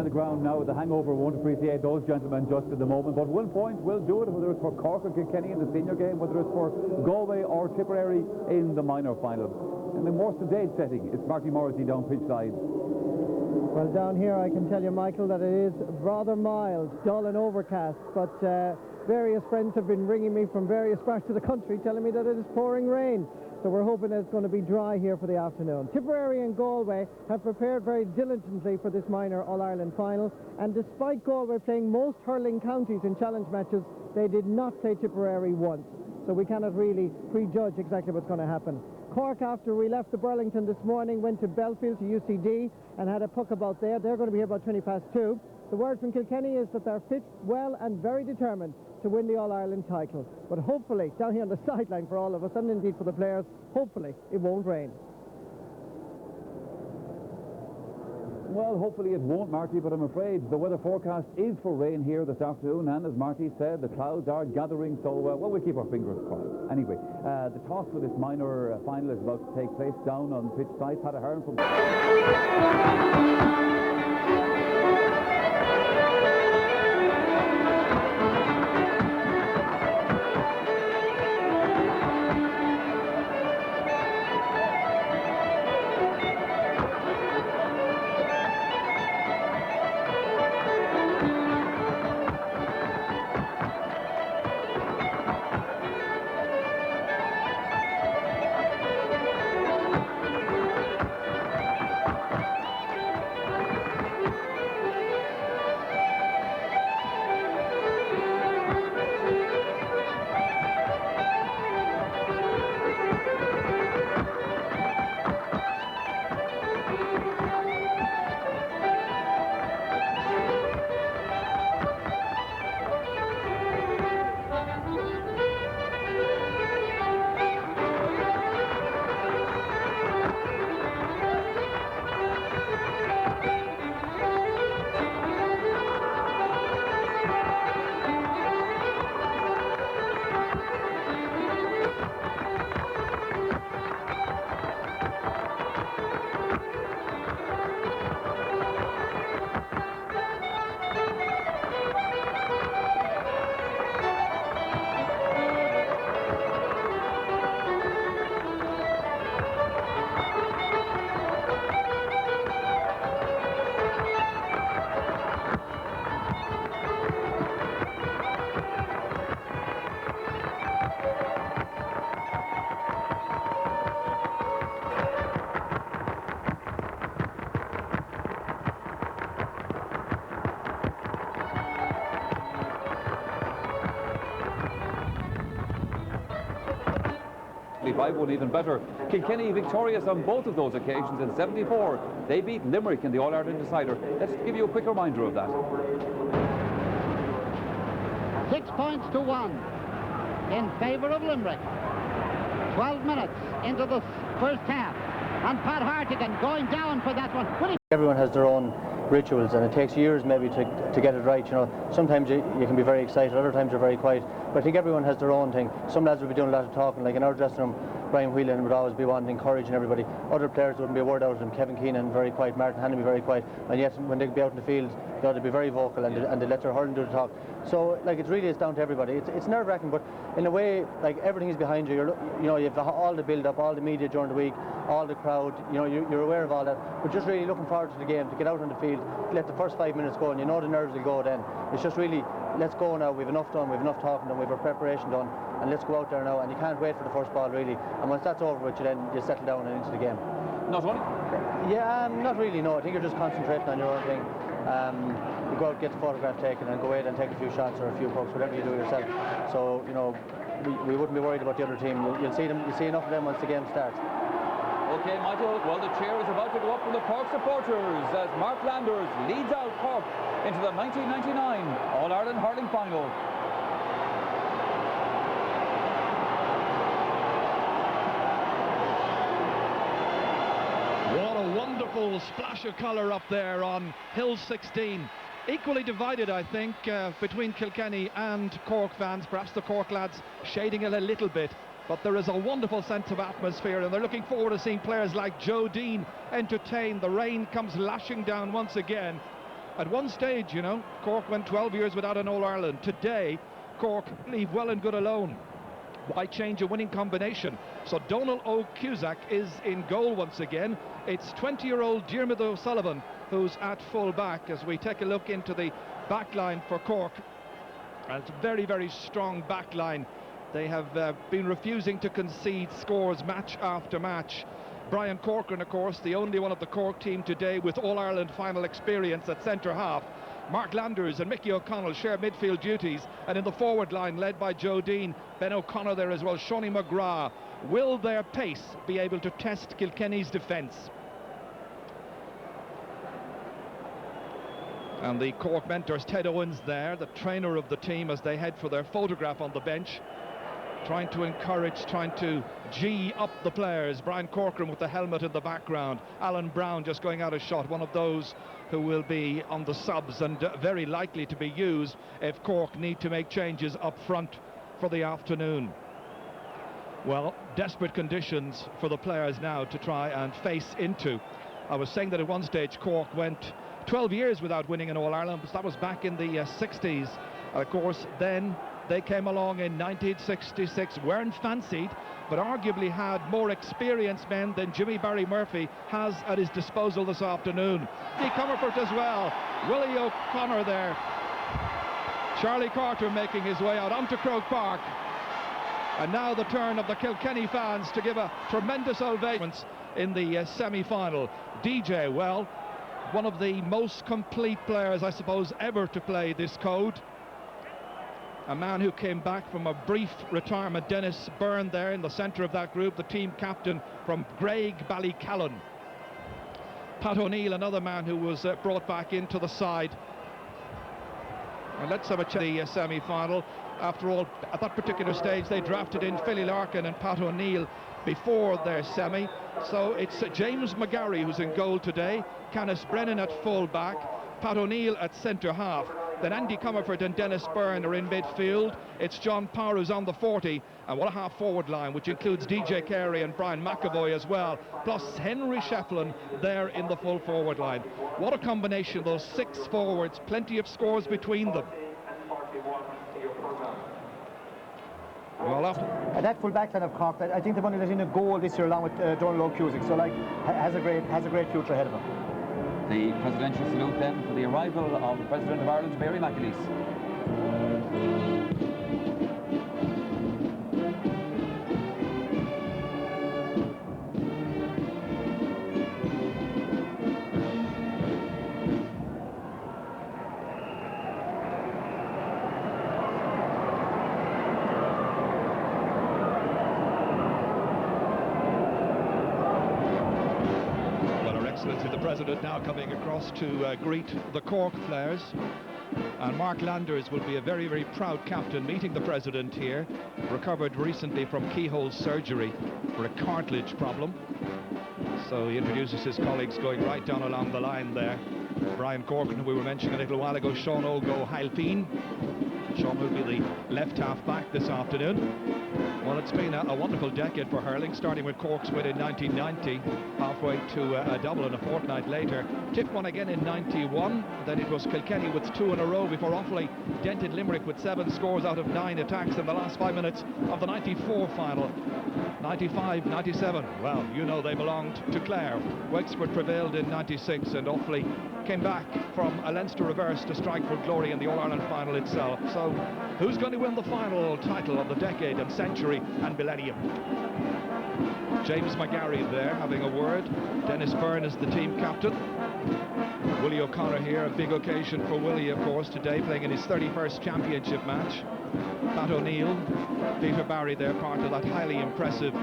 the ground now. The hangover won't appreciate those gentlemen just at the moment, but 1 point will do it, whether it's for Cork or Kilkenny in the senior game, whether it's for Galway or Tipperary in the minor final. In the more sedate setting, it's Marty Morrissey down pitch side. Well, down here I can tell you, Michael, that it is rather mild, dull and overcast, but various friends have been ringing me from various parts of the country telling me that it is pouring rain. So we're hoping that it's going to be dry here for the afternoon. Tipperary and Galway have prepared very diligently for this minor All-Ireland final, and despite Galway playing most hurling counties in challenge matches, they did not play Tipperary once. So we cannot really prejudge exactly what's going to happen. Cork, after we left the Burlington this morning, went to Belfield to UCD and had a puck about there. They're going to be here about 2:20. The word from Kilkenny is that they're fit, well and very determined to win the All-Ireland title. But hopefully, down here on the sideline for all of us, and indeed for the players, hopefully it won't rain. Well, hopefully it won't, Marty, but I'm afraid the weather forecast is for rain here this afternoon, and as Marty said, the clouds are gathering, so well, we'll keep our fingers crossed. Anyway, the toss for this minor final is about to take place down on pitch side. Pat Ahern from... One even better. Kilkenny victorious on both of those occasions in '74. They beat Limerick in the All-Ireland decider. Let's give you a quick reminder of that. 6 points to 1 in favour of Limerick. 12 minutes into the first half, and Pat Hartigan going down for that one. Everyone has their own rituals, and it takes years maybe to get it right. You know, sometimes you can be very excited, other times you're very quiet, but I think everyone has their own thing. Some lads will be doing a lot of talking, like in our dressing room, Brian Whelan would always be wanting encouraging everybody. Other players wouldn't be a word out of them. Kevin Keenan very quiet, Martin Hannon be very quiet, and yet when they'd be out in the field, they ought to be very vocal, and they let their hurling do the talk. So like it's really down to everybody. It's nerve-wracking, but in a way, like everything is behind you. You know, you have all the build-up, all the media during the week, all the crowd. You know, you're aware of all that. But just really looking forward to the game, to get out on the field, let the first 5 minutes go, and you know the nerves will go then. It's just really, let's go now. We've enough done, we've enough talking done, we've our preparation done, and let's go out there now. And you can't wait for the first ball really. And once that's over with you, then you settle down and into the game. Not only? Yeah, not really. No, I think you're just concentrating on your own thing. You go out, get the photograph taken, and go in and take a few shots or a few pokes, whatever you do yourself. So you know, we wouldn't be worried about the other team. You'll see them. You see enough of them once the game starts. Okay, Michael. Well, the cheer is about to go up from the Cork supporters as Mark Landers leads out Cork into the 1999 All-Ireland hurling final. What a wonderful splash of colour up there on Hill 16. Equally divided, I think, between Kilkenny and Cork fans. Perhaps the Cork lads shading it a little bit. But there is a wonderful sense of atmosphere, and they're looking forward to seeing players like Joe Dean entertained. The rain comes lashing down once again. At one stage, you know, Cork went 12 years without an All-Ireland. Today, Cork leave well and good alone. Why change a winning combination? So Donal O'Cusack is in goal once again. It's 20-year-old Diarmuid O'Sullivan who's at full back as we take a look into the back line for Cork. And it's a very, very strong back line. They have been refusing to concede scores match after match. Brian Corcoran, of course, the only one of the Cork team today with All-Ireland final experience at centre-half. Mark Landers and Mickey O'Connell share midfield duties, and in the forward line, led by Joe Dean, Ben O'Connor there as well, Shawnee McGrath. Will their pace be able to test Kilkenny's defence? And the Cork mentors, Ted Owens there, the trainer of the team, as they head for their photograph on the bench, trying to encourage, trying to G up the players. Brian Corcoran with the helmet in the background. Alan Brown just going out of shot, one of those who will be on the subs and very likely to be used if Cork need to make changes up front for the afternoon. Well, desperate conditions for the players now to try and face into. I was saying that at one stage Cork went 12 years without winning an All-Ireland, but that was back in the 60s. Of course, then they came along in 1966, weren't fancied, but arguably had more experienced men than Jimmy Barry Murphy has at his disposal this afternoon. Andy Comerford as well, Willie O'Connor there, Charlie Carter making his way out onto Croke Park. And now the turn of the Kilkenny fans to give a tremendous ovation in the semi-final. DJ, well, one of the most complete players, I suppose, ever to play this code. A man who came back from a brief retirement. Dennis Byrne there in the centre of that group, the team captain from Graig Ballycallan. Pat O'Neill, another man who was brought back into the side. And let's have a check the semi-final. After all, at that particular stage, they drafted in Philly Larkin and Pat O'Neill before their semi. So it's James McGarry who's in goal today, Canis Brennan at full back, Pat O'Neill at centre-half. Then Andy Comerford and Dennis Byrne are in midfield. It's John Power who's on the 40, and what a half-forward line, which includes DJ Carey and Brian McAvoy as well, plus Henry Shefflin there in the full forward line. What a combination, those six forwards, plenty of scores between them. Well, after that full back line of Cork, I think they've only let in a goal this year along with Donal O'Cusack, so like has a great future ahead of them. The presidential salute then for the arrival of the President of Ireland, Mary McAleese. The President now coming across to greet the Cork players, and Mark Landers will be a very, very proud captain meeting the President here. Recovered recently from keyhole surgery for a cartilage problem, so he introduces his colleagues going right down along the line there. Brian Corcoran, who we were mentioning a little while ago, Sean Ogo Heilpeen. Sean will be the left half back this afternoon. Well, it's been a wonderful decade for hurling, starting with Cork's win in 1990, halfway to a double and a fortnight later. Tip won again in 91, then it was Kilkenny with two in a row before Offaly dented Limerick with 7 scores out of 9 attacks in the last 5 minutes of the 94 final. 95, 97, well, you know they belonged to Clare. Wexford prevailed in 96 and Offaly came back from a Leinster reverse to strike for glory in the All-Ireland final itself. So who's going to win the final title of the decade and century and millennium? James McGarry there having a word. Dennis Byrne is the team captain. Willie O'Connor here, a big occasion for Willie, of course, today, playing in his 31st championship match. Pat O'Neill, Peter Barry there, part of that highly impressive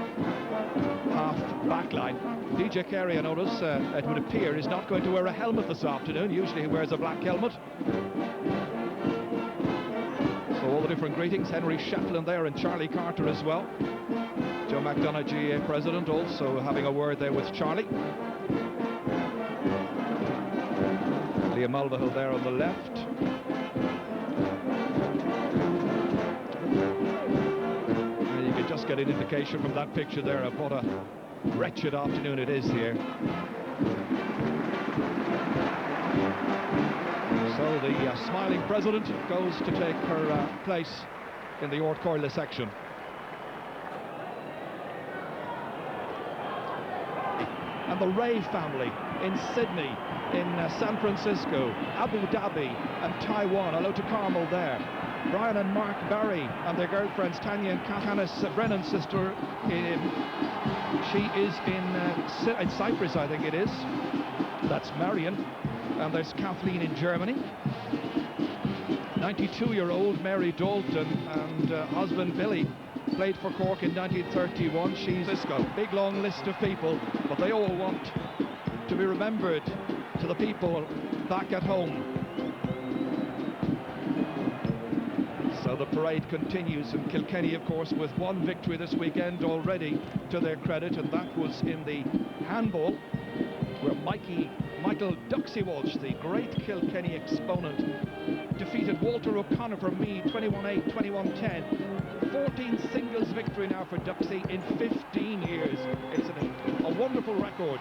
half-back line. DJ Carey, I notice, it would appear, is not going to wear a helmet this afternoon. Usually he wears a black helmet. So all the different greetings. Henry Shefflin there and Charlie Carter as well. Joe McDonough, GA President, also having a word there with Charlie. Liam Mulvihill there on the left. And you can just get an indication from that picture there of what a wretched afternoon it is here. So the smiling president goes to take her place in the Ort Coirla section. And the Ray family in Sydney, in San Francisco, Abu Dhabi and Taiwan. Hello to Carmel there. Brian and Mark Barry and their girlfriends Tanya and Canis Brennan's sister. She is in Cyprus, I think it is. That's Marion. And there's Kathleen in Germany. 92-year-old Mary Dalton and husband Billy played for Cork in 1931. She's Cisco. Big long list of people, but they all want to be remembered to the people back at home. So the parade continues, and Kilkenny, of course, with one victory this weekend already to their credit, and that was in the handball, where Michael Duxie Walsh, the great Kilkenny exponent, defeated Walter O'Connor for Meath 21-8, 21-10. 14 singles victory now for Duxie in 15 years. It's a wonderful record.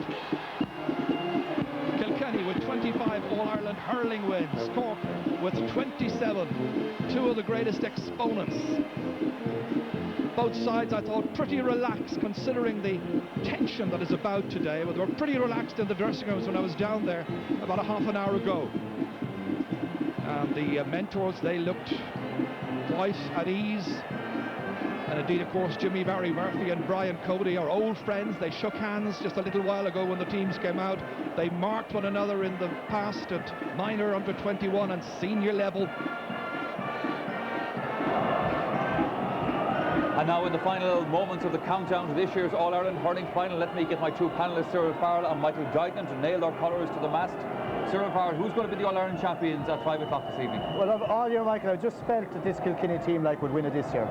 Kilkenny with 25 All-Ireland hurling wins. Cork with 27. Two of the greatest exponents. Both sides, I thought, pretty relaxed considering the tension that is about today. But they were pretty relaxed in the dressing rooms when I was down there about a half an hour ago. And the mentors, they looked quite at ease. And indeed, of course, Jimmy Barry Murphy and Brian Cody are old friends. They shook hands just a little while ago when the teams came out. They marked one another in the past at minor, under 21 and senior level. And now in the final moments of the countdown to this year's All-Ireland hurling final, let me get my two panellists, Cyril Farrell and Michael Duignan, to nail their colours to the mast. Cyril Farrell, who's going to be the All-Ireland champions at 5 o'clock this evening? Well, all year, Michael, I just felt that this Kilkenny team would win it this year.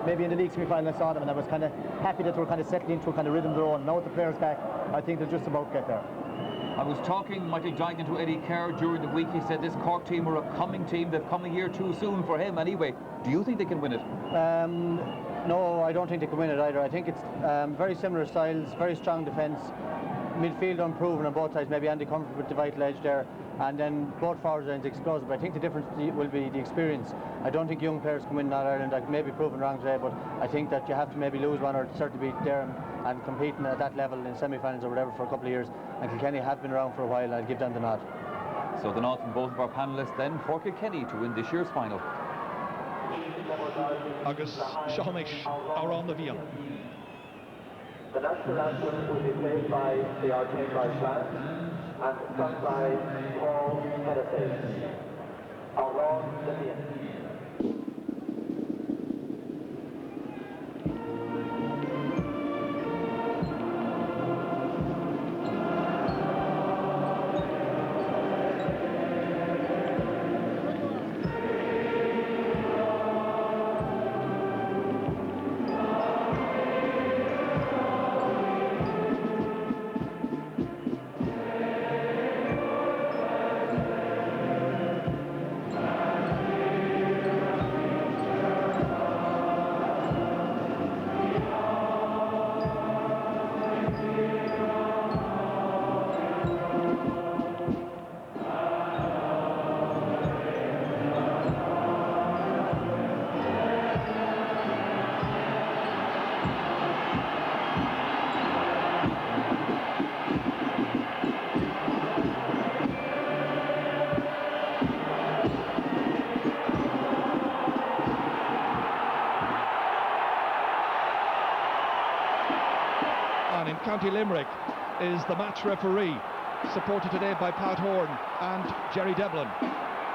Maybe in the league semi-final I saw them and I was kind of happy that they were kind of settling into a kind of rhythm of their own. Now with the players back, I think they'll just about get there. I was talking, Michael Duignan, to Eddie Kerr during the week. He said this Cork team are a coming team. They've come a year too soon for him anyway. Do you think they can win it? No, I don't think they can win it either. I think it's very similar styles, very strong defence. Midfield unproven on both sides, maybe Andy Comfort with the vital edge there, and then both forwards lines explosive. But I think the difference will be the experience. I don't think young players can win in Ireland. I may be proven wrong today, but I think that you have to maybe lose one or certainly be there and competing at that level in semi-finals or whatever for a couple of years. And Kilkenny have been around for a while, and I'll give them the nod. So the nod from both of our panellists then for Kilkenny to win this year's final. Agus Seomich are on the Vian. The national anthem will be played by the Arcane Band and sung by Paul Hennessy. Around the Vian. And in County Limerick is the match referee, supported today by Pat Horn and Jerry Devlin.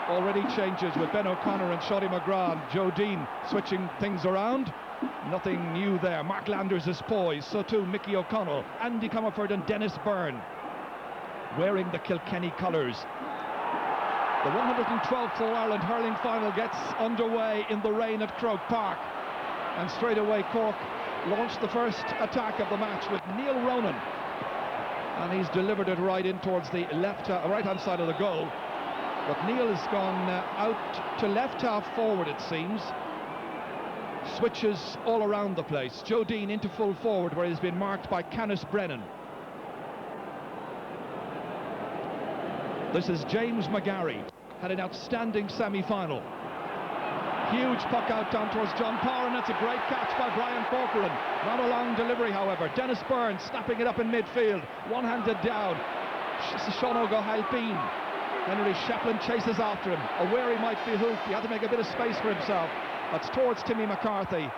Already changes with Ben O'Connor and Shawty McGrath and Joe Dean switching things around. Nothing new there. Mark Landers is poised, so too Mickey O'Connell, Andy Comerford and Dennis Byrne, wearing the Kilkenny colours. The 112th All-Ireland hurling final gets underway in the rain at Croke Park. And straight away Cork launched the first attack of the match with Neil Ronan. And he's delivered it right in towards the right-hand side of the goal. But Neil has gone out to left half forward, it seems. Switches all around the place. Joe Dean into full forward, where he's been marked by Canis Brennan. This is James McGarry, had an outstanding semi-final. Huge puck out down towards John Power, and that's a great catch by Brian Corcoran. Not a long delivery, however. Dennis Byrne snapping it up in midfield, one-handed down. Sean O'Halpine. Henry Shapland chases after him. Aware he might be hooked. He had to make a bit of space for himself. That's towards Timmy McCarthy.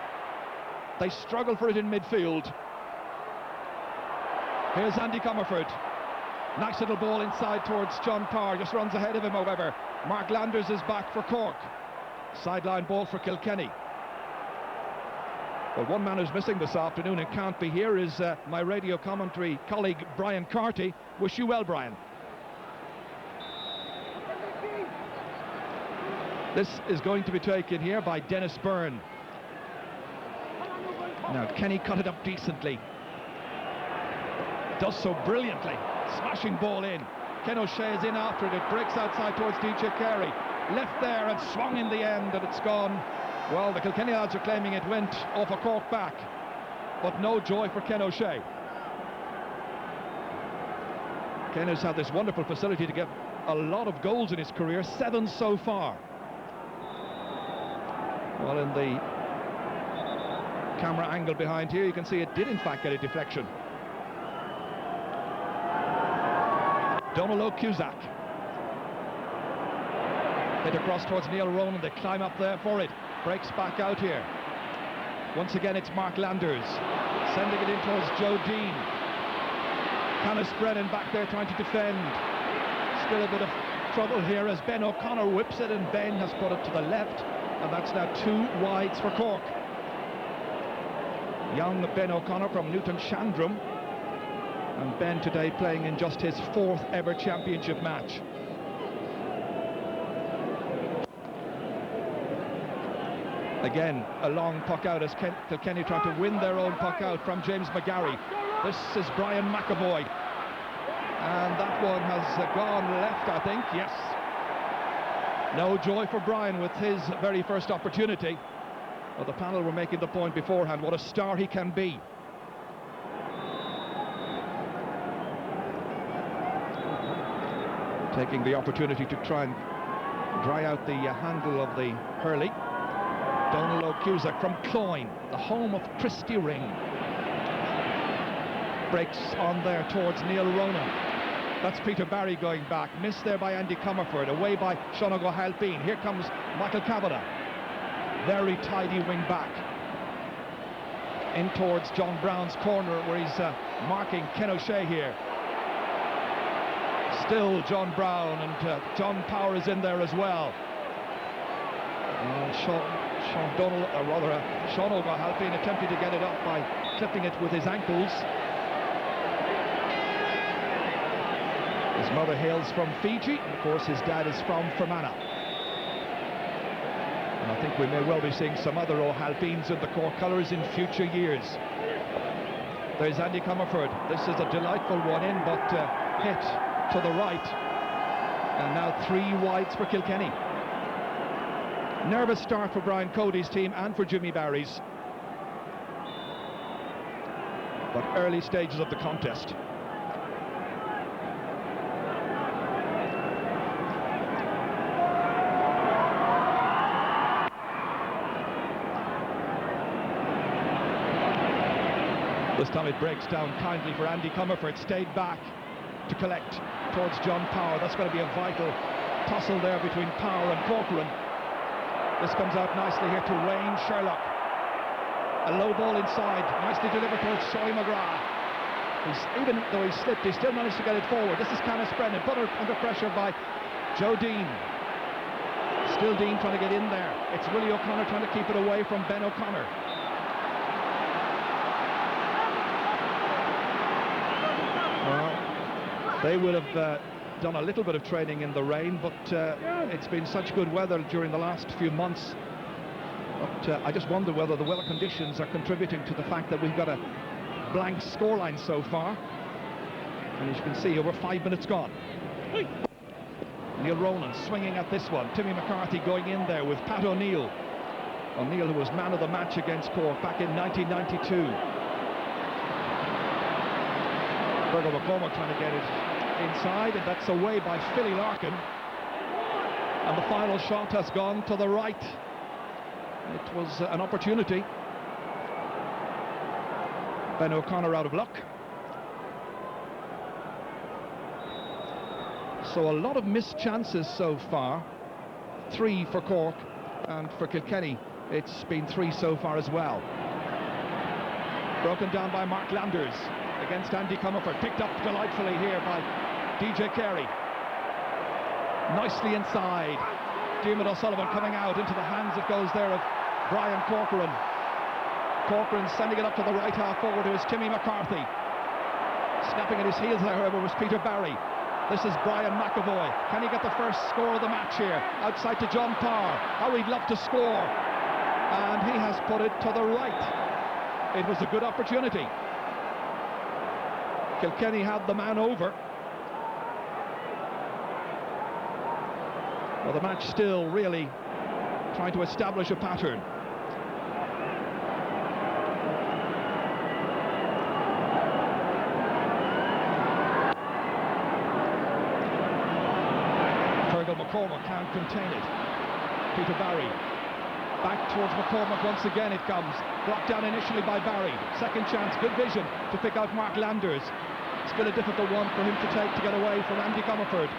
They struggle for it in midfield. Here's Andy Comerford. Nice little ball inside towards John Power. Just runs ahead of him, however. Mark Landers is back for Cork. Sideline ball for Kilkenny. Well, one man who's missing this afternoon and can't be here is my radio commentary colleague Brian Carty. Wish you well, Brian. This is going to be taken here by Dennis Byrne. Now, Kenny cut it up decently. Does so brilliantly. Smashing ball in. Ken O'Shea is in after it. It breaks outside towards DJ Carey. Left there and swung in the end, and it's gone. Well, the Kilkenny lads are claiming it went off a Cork back, but no joy for Ken O'Shea. Ken has had this wonderful facility to get a lot of goals in his career, 7 so far. Well, in the camera angle behind here, you can see it did in fact get a deflection. Donald O'Cusack. Hit across towards Neil Ronan. They climb up there for it. Breaks back out here. Once again, it's Mark Landers. Sending it in towards Joe Dean. Canis Brennan back there trying to defend. Still a bit of trouble here as Ben O'Connor whips it, and Ben has put it to the left. And that's now 2 wides for Cork. Young Ben O'Connor from Newton Shandrum. And Ben today playing in just his 4th ever championship match. Again, a long puck out as Kilkenny trying to win their own puck out from James McGarry. This is Brian McAvoy. And that one has gone left, I think, yes. No joy for Brian with his very first opportunity. Well, the panel were making the point beforehand, what a star he can be. Taking the opportunity to try and dry out the handle of the hurley. Donald O'Cusack from Cloyne, the home of Christy Ring. Breaks on there towards Neil Ronan. That's Peter Barry going back. Missed there by Andy Comerford. Away by Sean O'Halpine. Here comes Michael Kavanagh. Very tidy wing back. In towards John Brown's corner where he's marking Ken O'Shea here. Still John Brown, and John Power is in there as well. Sean O'Halpine attempting to get it up by clipping it with his ankles. His mother hails from Fiji, and of course his dad is from Fermanagh. And I think we may well be seeing some other O'Halpines in the Cork colours in future years. There's Andy Comerford. This is a delightful one in, but hit to the right. And now 3 wides for Kilkenny. Nervous start for Brian Cody's team and for Jimmy Barry's. But early stages of the contest. This time it breaks down kindly for Andy Comerford. Stayed back to collect towards John Power. That's going to be a vital tussle there between Power and Corcoran. This comes out nicely here to Wayne Sherlock. A low ball inside, nicely delivered towards Shoy McGrath. Even though he slipped, he still managed to get it forward. This is Canis Brennan, put under pressure by Joe Dean. Still Dean trying to get in there. It's Willie O'Connor trying to keep it away from Ben O'Connor. Well, they would have done a little bit of training in the rain, but it's been such good weather during the last few months. But I just wonder whether the weather conditions are contributing to the fact that we've got a blank scoreline so far. And as you can see, over 5 minutes gone. Neil Ronan swinging at this one. Timmy McCarthy going in there with Pat O'Neill. O'Neill, who was man of the match against Cork back in 1992. Fergal McCormack trying to get it inside, and that's away by Philly Larkin. And the final shot has gone to the right. It was an opportunity. Ben O'Connor out of luck. So a lot of missed chances so far. 3 for Cork, and for Kilkenny it's been 3 so far as well. Broken down by Mark Landers against Andy Comerford, picked up delightfully here by DJ Carey. Nicely inside. Diarmuid O'Sullivan coming out into the hands, it goes there, of Brian Corcoran. Corcoran sending it up to the right half forward to his Timmy McCarthy. Snapping at his heels there, however, was Peter Barry. This is Brian McAvoy. Can he get the first score of the match here? Outside to John Parr. How he'd love to score. And he has put it to the right. It was a good opportunity. Kilkenny had the man over. Well, the match still really trying to establish a pattern. McCormack can't contain it. Peter Barry back towards McCormack once again. It comes blocked down initially by Barry. Second chance, good vision to pick out Mark Landers. It's been a difficult one for him to take to get away from Andy Comerford.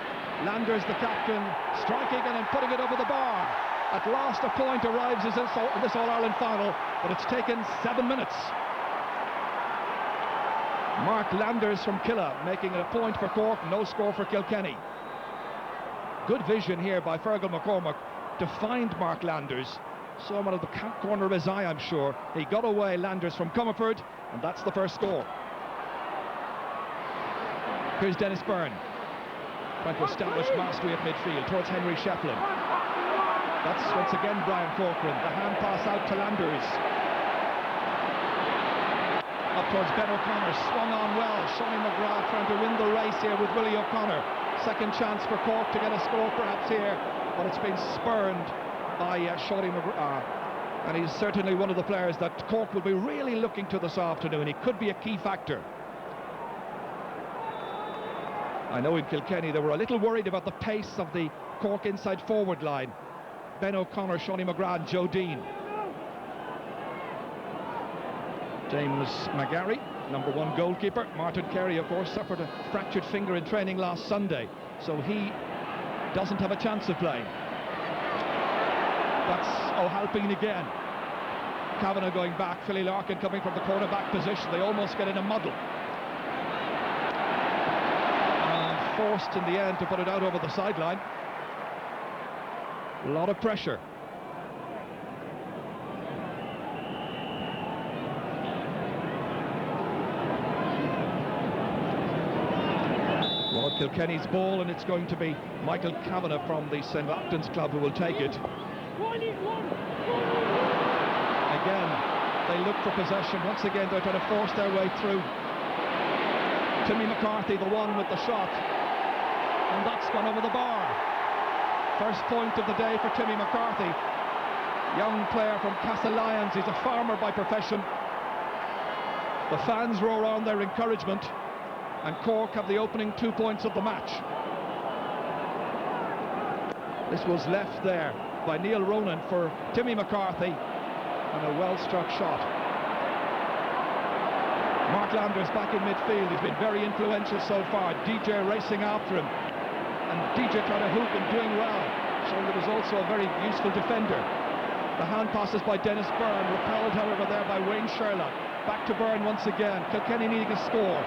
Landers, the captain, striking and then putting it over the bar. At last a point arrives in this All-Ireland final, but it's taken 7 minutes. Mark Landers from Killa making it a point for Cork, no score for Kilkenny. Good vision here by Fergal McCormack to find Mark Landers. Saw him out of the corner of his eye, I'm sure. He got away, Landers, from Comerford, and that's the first score. Here's Dennis Byrne, trying to establish mastery at midfield towards Henry Shefflin. That's once again Brian Corcoran. The hand pass out to Landers. Up towards Ben O'Connor, swung on well. Shonny McGrath trying to win the race here with Willie O'Connor. Second chance for Cork to get a score perhaps here, but it's been spurned by Shonny McGrath. And he's certainly one of the players that Cork will be really looking to this afternoon. He could be a key factor. I know in Kilkenny they were a little worried about the pace of the Cork inside forward line. Ben O'Connor, Shonny McGrath and Joe Dean. James McGarry, #1 goalkeeper. Martin Carey, of course, suffered a fractured finger in training last Sunday, so he doesn't have a chance of playing. That's O'Halpine again. Kavanagh going back, Philly Larkin coming from the cornerback position. They almost get in a muddle. And forced in the end to put it out over the sideline. A lot of pressure. Well, Kilkenny's ball, and it's going to be Michael Kavanagh from the St. Upton's club who will take it. Again, they look for possession. Once again, they're trying to force their way through. Timmy McCarthy, the one with the shot. And that's gone over the bar. First point of the day for Timmy McCarthy. Young player from Castlelyons. He's a farmer by profession. The fans roar on their encouragement. And Cork have the opening 2 points of the match. This was left there by Neil Ronan for Timmy McCarthy, and a well-struck shot. Mark Landers back in midfield. He's been very influential so far. DJ racing after him, and DJ trying to hoop and doing well, showing that he was also a very useful defender. The hand passes by Dennis Byrne, repelled however there by Wayne Sherlock. Back to Byrne once again. Kilkenny needing a score.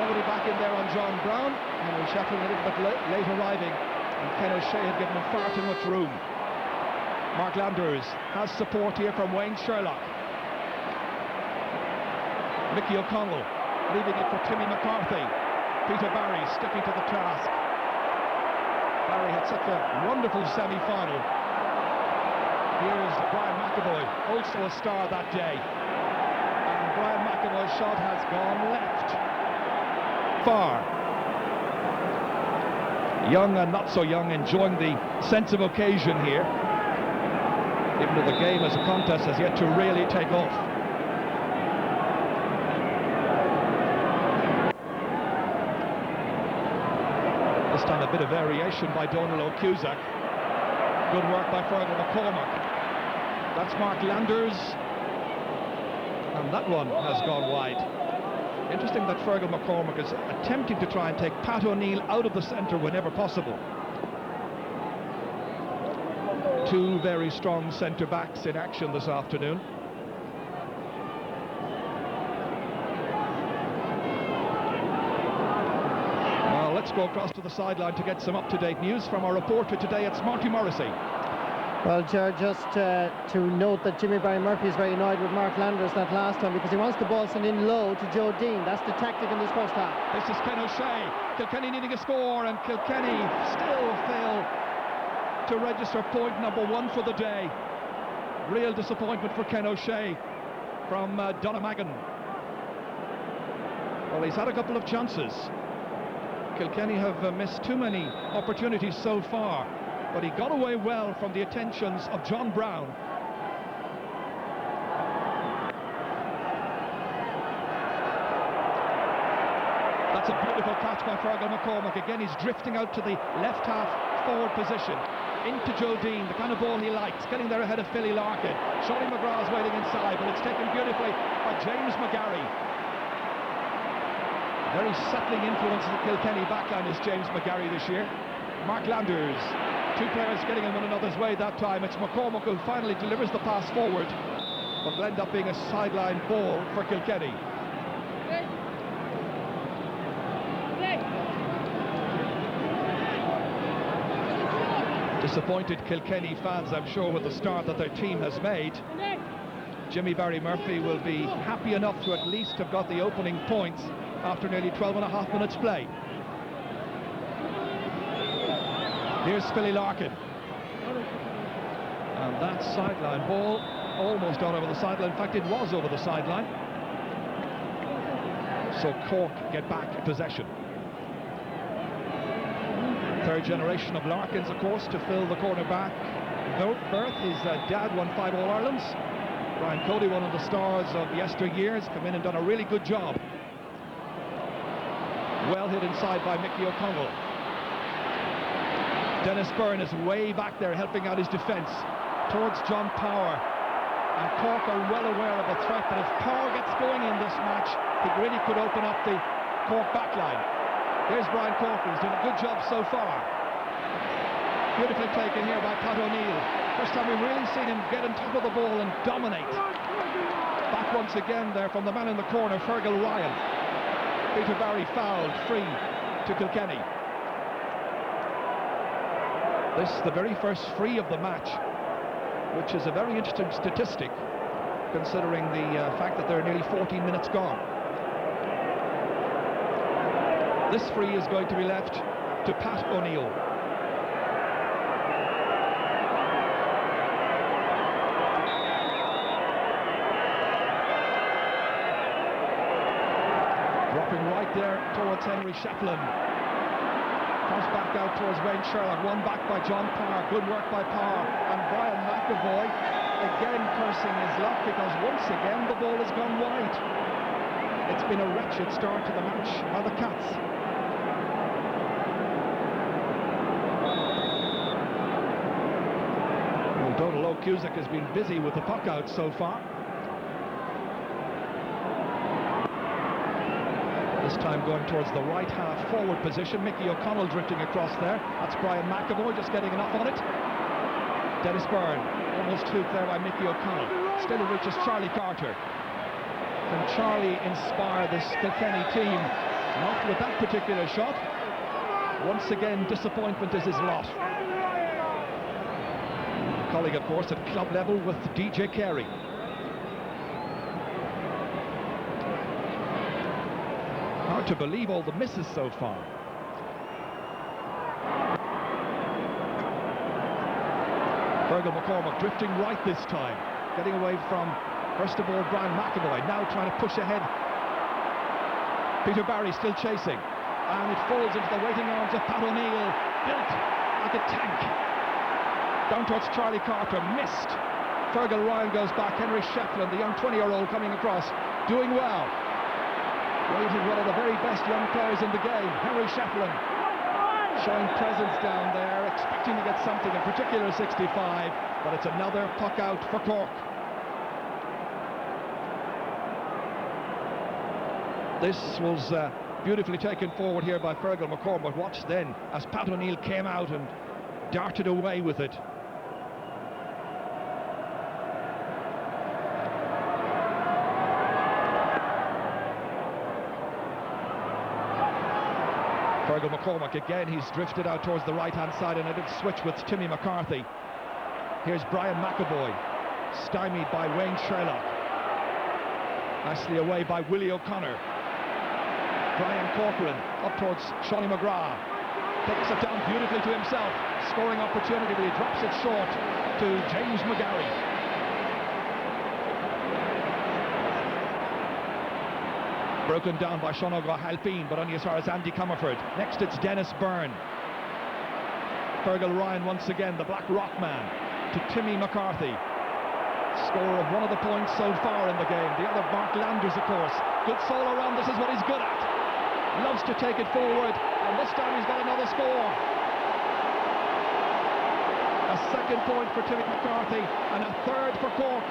Nobody back in there on John Brown. Henry Shefflin a little bit late arriving, and Ken O'Shea had given him far too much room. Mark Landers has support here from Wayne Sherlock. Mickey O'Connell leaving it for Timmy McCarthy. Peter Barry sticking to the task. Barry had such a wonderful semi-final. Here's Brian McAvoy, also a star that day. And Brian McAvoy's shot has gone left. Far. Young and not so young, enjoying the sense of occasion here, even though the game as a contest has yet to really take off. This time a bit of variation by Donal O'Cusack. Good work by Fergal McCormack. That's Mark Landers. And that one has gone wide. Interesting that Fergal McCormack is attempting to try and take Pat O'Neill out of the centre whenever possible. Two very strong centre-backs in action this afternoon. Well, let's go across to the sideline to get some up-to-date news from our reporter today. It's Marty Morrissey. Well, Ger, just to note that Jimmy Barry Murphy is very annoyed with Mark Landers that last time because he wants the ball sent in low to Joe Dean. That's the tactic in this first half. This is Ken O'Shea. Kilkenny needing a score, and Kilkenny still fail to register point number 1 for the day. Real disappointment for Ken O'Shea from Donegan. Well, he's had a couple of chances. Kilkenny have missed too many opportunities so far, but he got away well from the attentions of John Brown. That's a beautiful catch by Fergal McCormack. Again, he's drifting out to the left half forward position. Into Joe Dean, the kind of ball he likes, getting there ahead of Philly Larkin. Shorty McGraw's waiting inside, but it's taken beautifully by James McGarry. Very settling influence of the Kilkenny backline is James McGarry this year. Mark Landers, two players getting in one another's way that time. It's McCormack who finally delivers the pass forward, but will end up being a sideline ball for Kilkenny. Disappointed Kilkenny fans, I'm sure, with the start that their team has made. Jimmy Barry Murphy will be happy enough to at least have got the opening points after nearly 12.5 minutes play. Here's Philly Larkin. And that sideline ball almost got over the sideline. In fact, it was over the sideline. So Cork get back in possession. Third generation of Larkins, of course, to fill the cornerback berth. His dad won 5 All-Irelands. Brian Cody, one of the stars of yesteryears, come in and done a really good job. Well hit inside by Mickey O'Connell. Dennis Byrne is way back there helping out his defence towards John Power. And Cork are well aware of the threat that if Power gets going in this match, he really could open up the Cork backline. Here's Brian Corcoran, he's done a good job so far. Beautifully taken here by Pat O'Neill. First time we've really seen him get on top of the ball and dominate. Back once again there from the man in the corner, Fergal Ryan. Peter Barry fouled, free to Kilkenny. This the very first free of the match, which is a very interesting statistic considering the fact that there are nearly 14 minutes gone. This free is going to be left to Pat O'Neill. Dropping right there towards Henry Shefflin. Comes back out towards Wayne Sherlock. One back by John Power. Good work by Power. And Brian McAvoy again cursing his luck because once again the ball has gone wide. It's been a wretched start to the match by the Cats. Donal O'Cusack has been busy with the puck out so far. This time going towards the right half forward position. Mickey O'Connell drifting across there. That's Brian McAvoy just getting enough on it. Dennis Byrne almost hooked there by Mickey O'Connell. Still it reaches Charlie Carter. Can Charlie inspire this Kilkenny team? Not with that particular shot. Once again, disappointment is his lot. Colleague, of course, at club level with DJ Carey. Hard to believe all the misses so far. Fergal McCormack drifting right this time, getting away from, first of all, Brian McAvoy, now trying to push ahead. Peter Barry still chasing, and it falls into the waiting arms of Pat O'Neill, built like a tank. Down towards Charlie Carter, missed. Fergal Ryan goes back. Henry Shefflin, the young 20-year-old coming across, doing well. Rated one of the very best young players in the game, Henry Shefflin. showing presence down there, expecting to get something, in particular 65, but it's another puck out for Cork. This was beautifully taken forward here by Fergal McCormack. Watch then as Pat O'Neill came out and darted away with it. Fergal McCormack again, he's drifted out towards the right-hand side, and a little switch with Timmy McCarthy. Here's Brian McAvoy, stymied by Wayne Sherlock. Nicely away by Willie O'Connor. Brian Corcoran up towards Shawnee McGrath. Takes it down beautifully to himself. Scoring opportunity, but he drops it short to James McGarry. Broken down by Sean O'Halpine, but only as far as Andy Comerford. Next it's Dennis Byrne. Fergal Ryan once again, the Black Rock man, to Timmy McCarthy. Scorer of one of the points so far in the game. The other, Mark Landers, of course. Good solo run, this is what he's good at. Loves to take it forward, and this time he's got another score. A second point for Timmy McCarthy, and a third for Cork.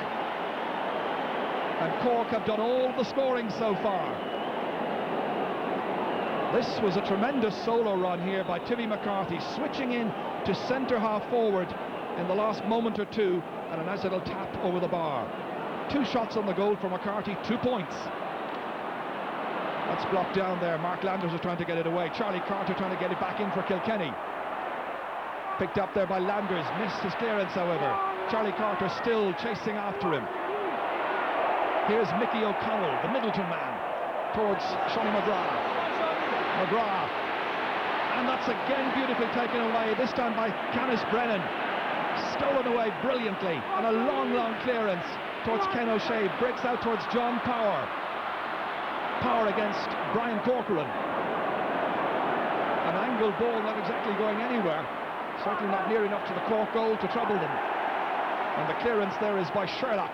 And Cork have done all the scoring so far. This was a tremendous solo run here by Timmy McCarthy, switching in to centre half forward in the last moment or two, and a nice little tap over the bar. 2 shots on the goal for McCarthy, 2 points. That's blocked down there. Mark Landers is trying to get it away. Charlie Carter trying to get it back in for Kilkenny. Picked up there by Landers, missed his clearance however. Charlie Carter still chasing after him. Here's Mickey O'Connell, the Middleton man, towards Shawnee McGrath. McGrath, and that's again beautifully taken away, this time by Canis Brennan. Stolen away brilliantly, and a long clearance towards Ken O'Shea. Breaks out towards John Power. Power against Brian Corcoran. An angled ball, not exactly going anywhere. Certainly not near enough to the Cork goal to trouble them. And the clearance there is by Sherlock.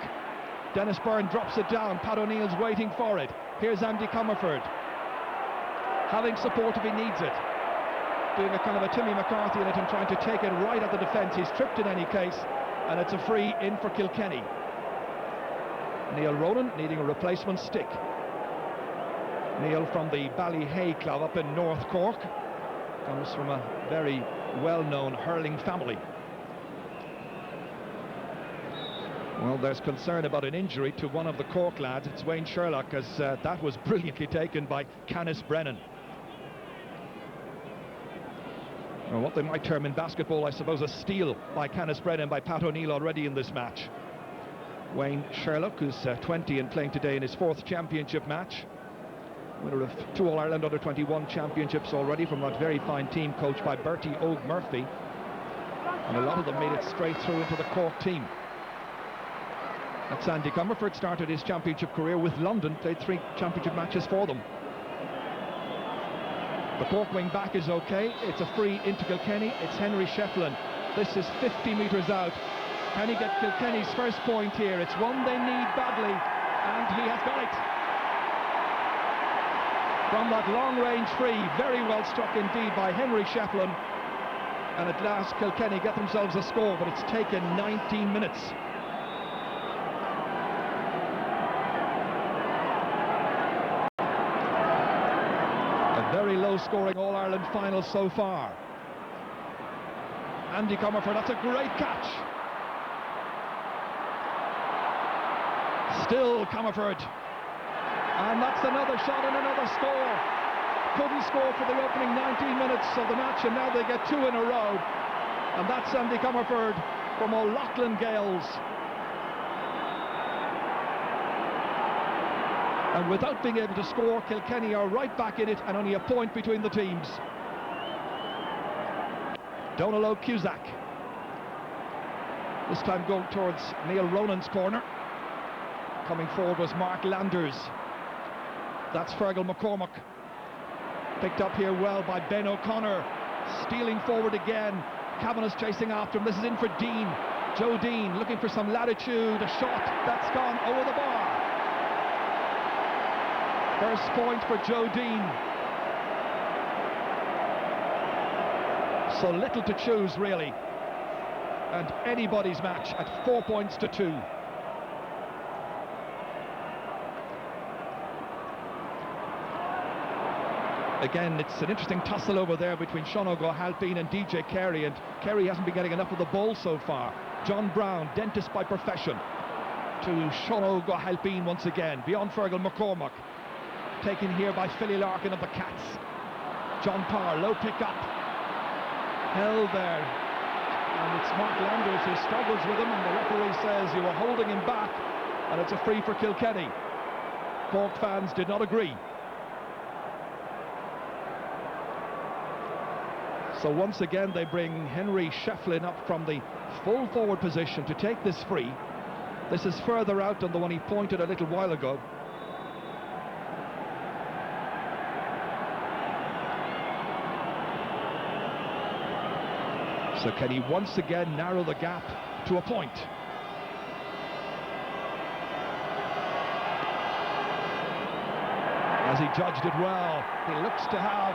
Dennis Byrne drops it down. Pat O'Neill's waiting for it. Here's Andy Comerford, having support if he needs it. Doing a kind of a Timmy McCarthy in it and trying to take it right at the defence. He's tripped in any case, and it's a free in for Kilkenny. Neil Ronan needing a replacement stick. Neil from the Ballyhay Club up in North Cork. Comes from a very well-known hurling family. Well, there's concern about an injury to one of the Cork lads. It's Wayne Sherlock, as that was brilliantly taken by Canis Brennan. Or what they might term in basketball, I suppose, a steal by Canis Brennan by Pat O'Neill already in this match. Wayne Sherlock, who's 20 and playing today in his 4th championship match. Winner of 2 All-Ireland Under-21 championships already from that very fine team coached by Bertie Og Murphy. And a lot of them made it straight through into the Cork team. That's Andy Comerford, started his championship career with London, played 3 championship matches for them. The Cork wing back is okay. It's a free into Kilkenny. It's Henry Shefflin. This is 50 metres out. Can he get Kilkenny's first point here? It's one they need badly, and he has got it. From that long-range free, very well struck indeed by Henry Shefflin. And at last Kilkenny get themselves a score, but it's taken 19 minutes. Very low-scoring All-Ireland final so far. Andy Comerford, that's a great catch. Still Comerford. And that's another shot and another score. Couldn't score for the opening 19 minutes of the match, and now they get 2 in a row. And that's Andy Comerford from O'Loughlin Gales. And without being able to score, Kilkenny are right back in it, and only a point between the teams. Donald Cusack. This time going towards Neil Ronan's corner. Coming forward was Mark Landers. That's Fergal McCormack. Picked up here well by Ben O'Connor. Stealing forward again. Kavanagh's chasing after him. This is in for Dean. Joe Dean looking for some latitude. A shot that's gone over the bar. First point for Joe Dean. So little to choose, really. And anybody's match at 4 points to 2. Again, it's an interesting tussle over there between Sean O'Halpine and DJ Carey, and Carey hasn't been getting enough of the ball so far. John Brown, dentist by profession, to Sean O'Halpine once again. Beyond Fergal McCormack, taken here by Philly Larkin of the Cats. John Parr, low pick up, held there, and it's Mark Landers who struggles with him, and the referee says you were holding him back, and it's a free for Kilkenny. Cork fans did not agree. So once again they bring Henry Shefflin up from the full forward position to take this free. This is further out than the one he pointed a little while ago. So can he once again narrow the gap to a point? As he judged it well, he looks to have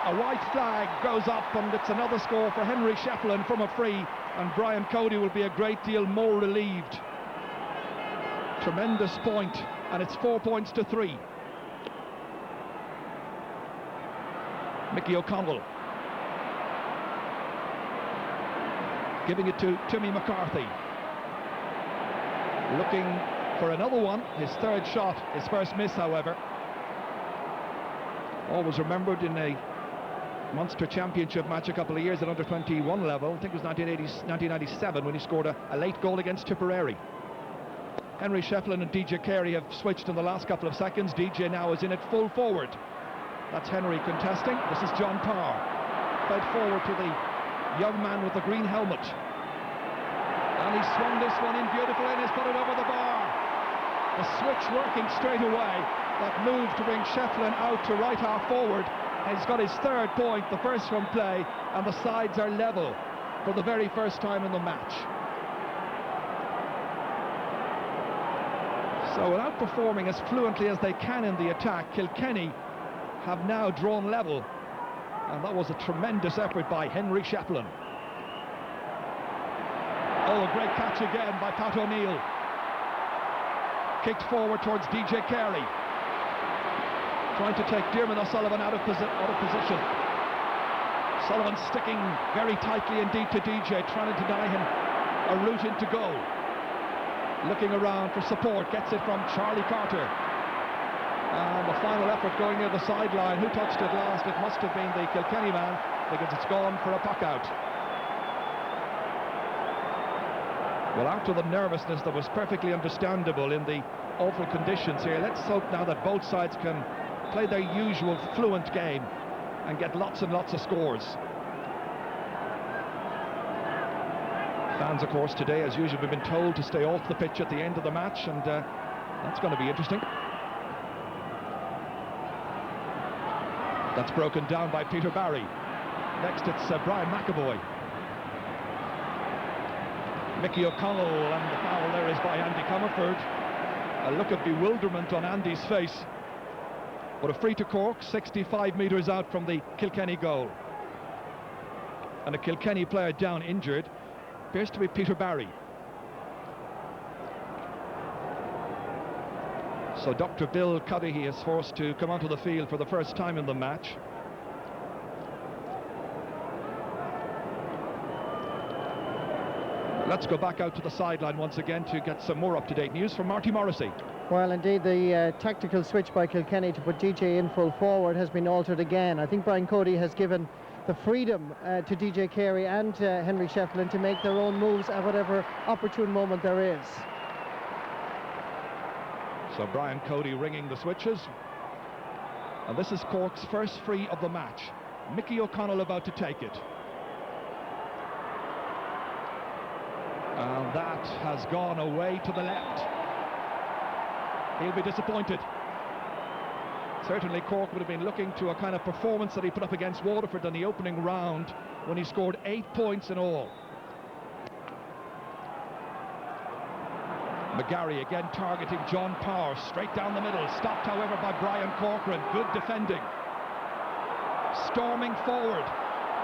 a white flag goes up, and it's another score for Henry Shefflin from a free, and Brian Cody will be a great deal more relieved. Tremendous point, and it's 4 points to 3. Mickey O'Connell giving it to Timmy McCarthy, looking for another one. His third shot, his first miss, however. Always remembered in a Munster Championship match a couple of years at under-21 level. I think it was 1997 when he scored a late goal against Tipperary. Henry Shefflin and DJ Carey have switched in the last couple of seconds. DJ now is in at full forward. That's Henry contesting. This is John Parr, fed forward to the young man with the green helmet, and he swung this one in beautifully and he's put it over the bar. The switch working straight away. That move to bring Shefflin out to right half forward. He's got his third point, the first from play, and the sides are level for the very first time in the match. So without performing as fluently as they can in the attack, Kilkenny have now drawn level, and that was a tremendous effort by Henry Shefflin. Oh, a great catch again by Pat O'Neill. Kicked forward towards DJ Carey, trying to take Diarmuid O'Sullivan out of position. Sullivan sticking very tightly indeed to DJ, trying to deny him a route into goal. Looking around for support, gets it from Charlie Carter. And the final effort going near the sideline. Who touched it last? It must have been the Kilkenny man, because it's gone for a puck out. Well, after the nervousness that was perfectly understandable in the awful conditions here, let's hope now that both sides can play their usual fluent game and get lots and lots of scores. Fans, of course, today, as usual, have been told to stay off the pitch at the end of the match, and that's going to be interesting. That's broken down by Peter Barry. Next, it's Brian McAvoy. Mickey O'Connell, and the foul there is by Andy Comerford. A look of bewilderment on Andy's face. But a free to Cork, 65 metres out from the Kilkenny goal. And a Kilkenny player down injured appears to be Peter Barry. So Dr. Bill Cuddihy is forced to come onto the field for the first time in the match. Let's go back out to the sideline once again to get some more up-to-date news from Marty Morrissey. Well, indeed, the tactical switch by Kilkenny to put DJ in full forward has been altered again. I think Brian Cody has given the freedom to DJ Carey and Henry Shefflin to make their own moves at whatever opportune moment there is. So Brian Cody ringing the switches. And this is Cork's first free of the match. Mickey O'Connell about to take it. And that has gone away to the left. He'll be disappointed. Certainly Cork would have been looking to a kind of performance that he put up against Waterford in the opening round when he scored 8 points in all. McGarry again targeting John Parr, straight down the middle, stopped however by Brian Corcoran. Good defending. Storming forward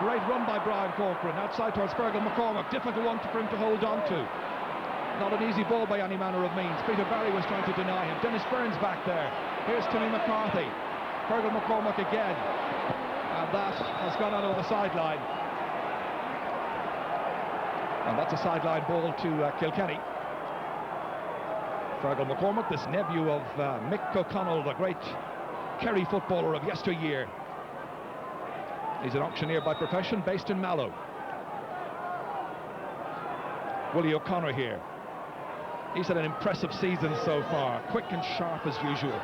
Great run by Brian Corcoran, outside towards Fergal McCormack, difficult one for him to hold on to. Not an easy ball by any manner of means. Peter Barry was trying to deny him. Dennis Burns back there. Here's Timmy McCarthy. Fergal McCormack again. And that has gone out over the sideline. And that's a sideline ball to Kilkenny. Fergal McCormack, this nephew of Mick O'Connell, the great Kerry footballer of yesteryear. He's an auctioneer by profession, based in Mallow. Willie O'Connor here. He's had an impressive season so far, quick and sharp as usual.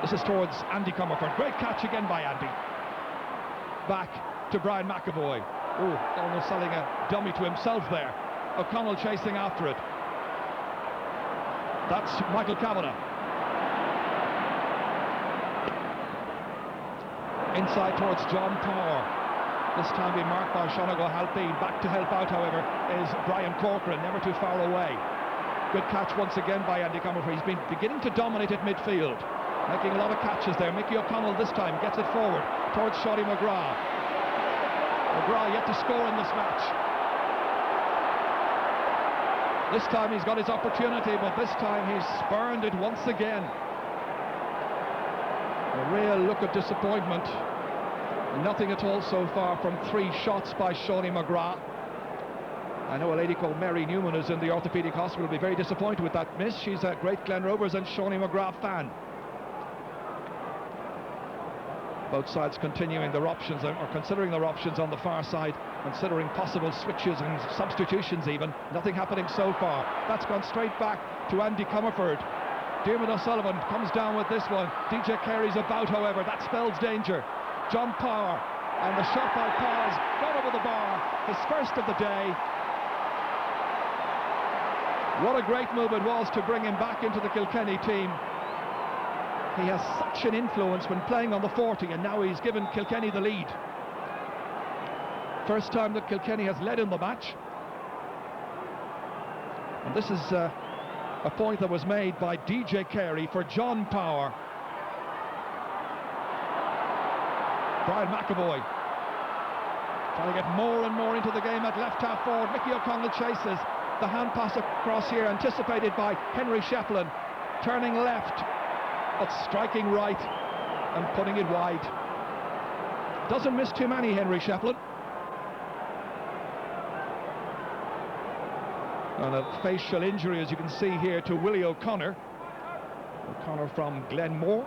This is towards Andy Comerford. Great catch again by Andy. Back to Brian McAvoy. Oh, almost selling a dummy to himself there. O'Connell chasing after it. That's Michael Kavanagh. Inside towards John Power. This time being marked by Sean O'Halpine. Back to help out, however, is Brian Corcoran, never too far away. Good catch once again by Andy Comerford. He's been beginning to dominate at midfield, making a lot of catches there. Mickey O'Connell this time gets it forward towards Shawty McGrath. McGrath yet to score in this match. This time he's got his opportunity, but this time he's spurned it once again. A real look of disappointment. Nothing at all so far from 3 shots by Shawty McGrath. I know a lady called Mary Newman who's in the orthopaedic hospital will be very disappointed with that miss. She's a great Glen Rovers and Shawty McGrath fan. Both sides continuing their options, or considering their options on the far side, considering possible switches and substitutions even. Nothing happening so far. That's gone straight back to Andy Comerford. Diarmuid O'Sullivan comes down with this one. DJ Carey's about, however. That spells danger. John Power, and the shot by Power's gone over the bar. His first of the day. What a great move it was to bring him back into the Kilkenny team. He has such an influence when playing on the 40, and now he's given Kilkenny the lead. First time that Kilkenny has led in the match. And this is a point that was made by DJ Carey for John Power. Brian McAvoy trying to get more and more into the game at left half forward. Mickey O'Connell chases. The hand pass across here anticipated by Henry Shefflin. Turning left, but striking right and putting it wide. Doesn't miss too many, Henry Shefflin. And a facial injury, as you can see here, to Willie O'Connor. O'Connor from Glenmore.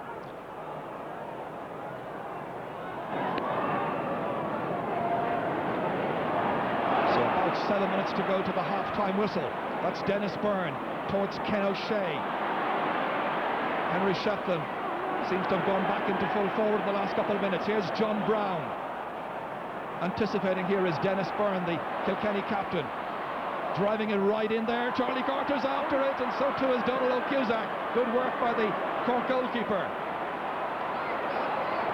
So about 7 minutes to go to the half-time whistle. That's Dennis Byrne towards Ken O'Shea. Henry Shefflin seems to have gone back into full forward in the last couple of minutes. Here's John Brown. Anticipating here is Dennis Byrne, the Kilkenny captain. Driving it right in there. Charlie Carter's after it, and so too is Donald O'Cusack. Good work by the Cork goalkeeper.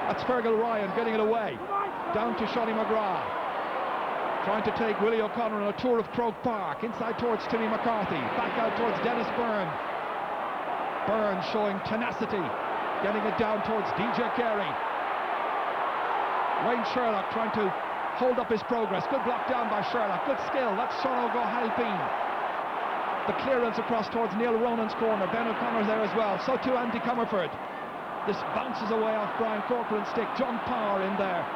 That's Fergal Ryan getting it away. Down to Shawty McGrath. Trying to take Willie O'Connor on a tour of Croke Park. Inside towards Timmy McCarthy. Back out towards Dennis Byrne. Byrne showing tenacity. Getting it down towards DJ Carey. Wayne Sherlock trying to hold up his progress. Good block down by Sherlock. Good skill. That's Sean O'Halpine. The clearance across towards Neil Ronan's corner. Ben O'Connor's there as well. So too Andy Comerford. This bounces away off Brian Corcoran's stick. John Power in there.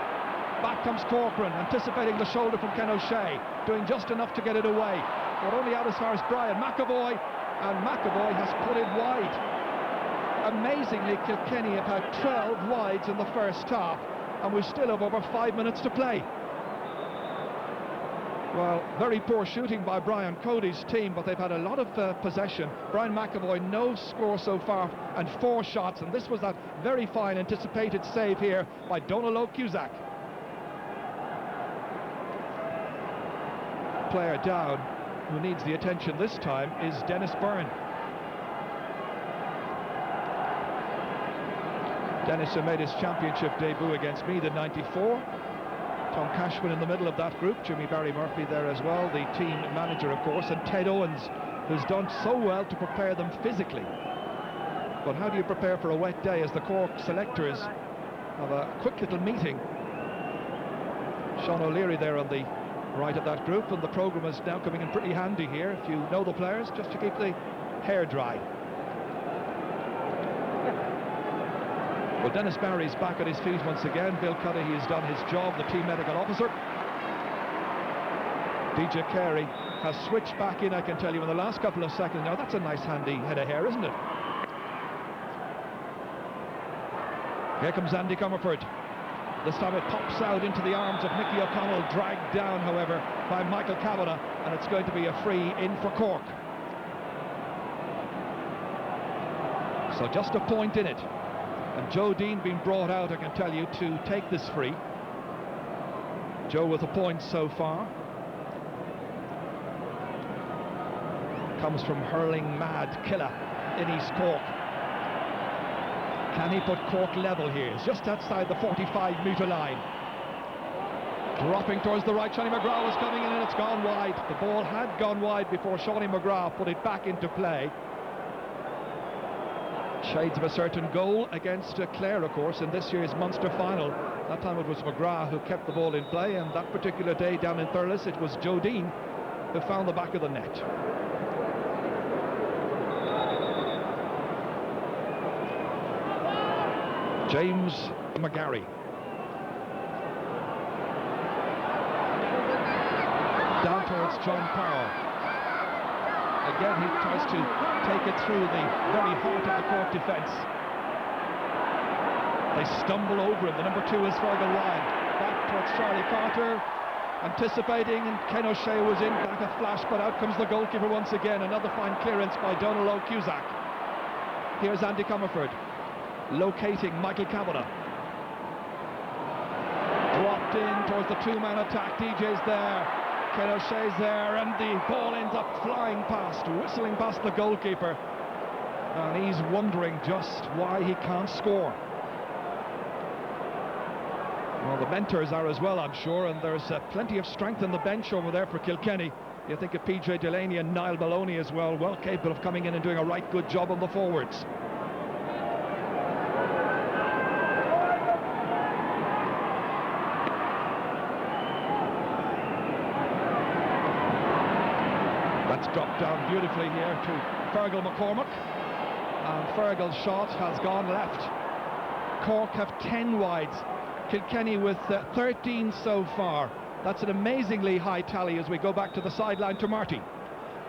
Back comes Corcoran, anticipating the shoulder from Ken O'Shea. Doing just enough to get it away. But only out as far as Brian McAvoy. And McAvoy has put it wide. Amazingly, Kilkenny have had 12 wides in the first half. And we still have over 5 minutes to play. Well, very poor shooting by Brian Cody's team, but they've had a lot of possession. Brian McAvoy, no score so far, and 4 shots, and this was that very fine anticipated save here by Donald O'Cusack. Player down, who needs the attention this time, is Dennis Byrne. Dennis who made his championship debut against Meath in '94. Tom Cashman in the middle of that group, Jimmy Barry Murphy there as well, the team manager of course, and Ted Owens, who's done so well to prepare them physically. But how do you prepare for a wet day, as the Cork selectors have a quick little meeting Sean O'Leary there on the right of that group, and the programme is now coming in pretty handy here, if you know the players, just to keep the hair dry. Well, Dennis Barry's back at his feet once again. Bill Cuddihy has done his job, the team medical officer. DJ Carey has switched back in, I can tell you, in the last couple of seconds. Now, that's a nice handy head of hair, isn't it? Here comes Andy Comerford. This time it pops out into the arms of Mickey O'Connell, dragged down, however, by Michael Kavanagh, and it's going to be a free in for Cork. So just a point in it. And Joe Dean being brought out, I can tell you, to take this free. Joe with a point so far. Comes from Hurling mad killer in East Cork. Can he put Cork level here? He's just outside the 45-metre line. Dropping towards the right, Shawnee McGrath was coming in and it's gone wide. The ball had gone wide before Shawnee McGrath put it back into play. Shades of a certain goal against Clare, of course, in this year's Munster final. That time it was McGrath who kept the ball in play, and that particular day down in Thurles it was Joe Dean who found the back of the net. James McGarry. Down towards John Power. Again, he tries to take it through the very heart of the Cork defence. They stumble over him. The number 2 is Fergal Ryan. Back towards Charlie Carter. Anticipating, and Ken O'Shea was in, back a flash, but out comes the goalkeeper once again. Another fine clearance by Donald O'Cusack. Here's Andy Comerford, locating Michael Kavanagh. Dropped in towards the 2-man attack. DJ's there. Ken O'Shea's there, and the ball ends up flying past, whistling past the goalkeeper, and he's wondering just why he can't score. Well, the mentors are as well, I'm sure, and there's plenty of strength in the bench over there for Kilkenny. You think of PJ Delaney and Niall Maloney as well, well capable of coming in and doing a right good job on the forwards. Dropped down beautifully here to Fergal McCormack, and Fergal's shot has gone left. Cork have 10 wides, Kilkenny with 13 so far. That's an amazingly high tally as we go back to the sideline to Marty.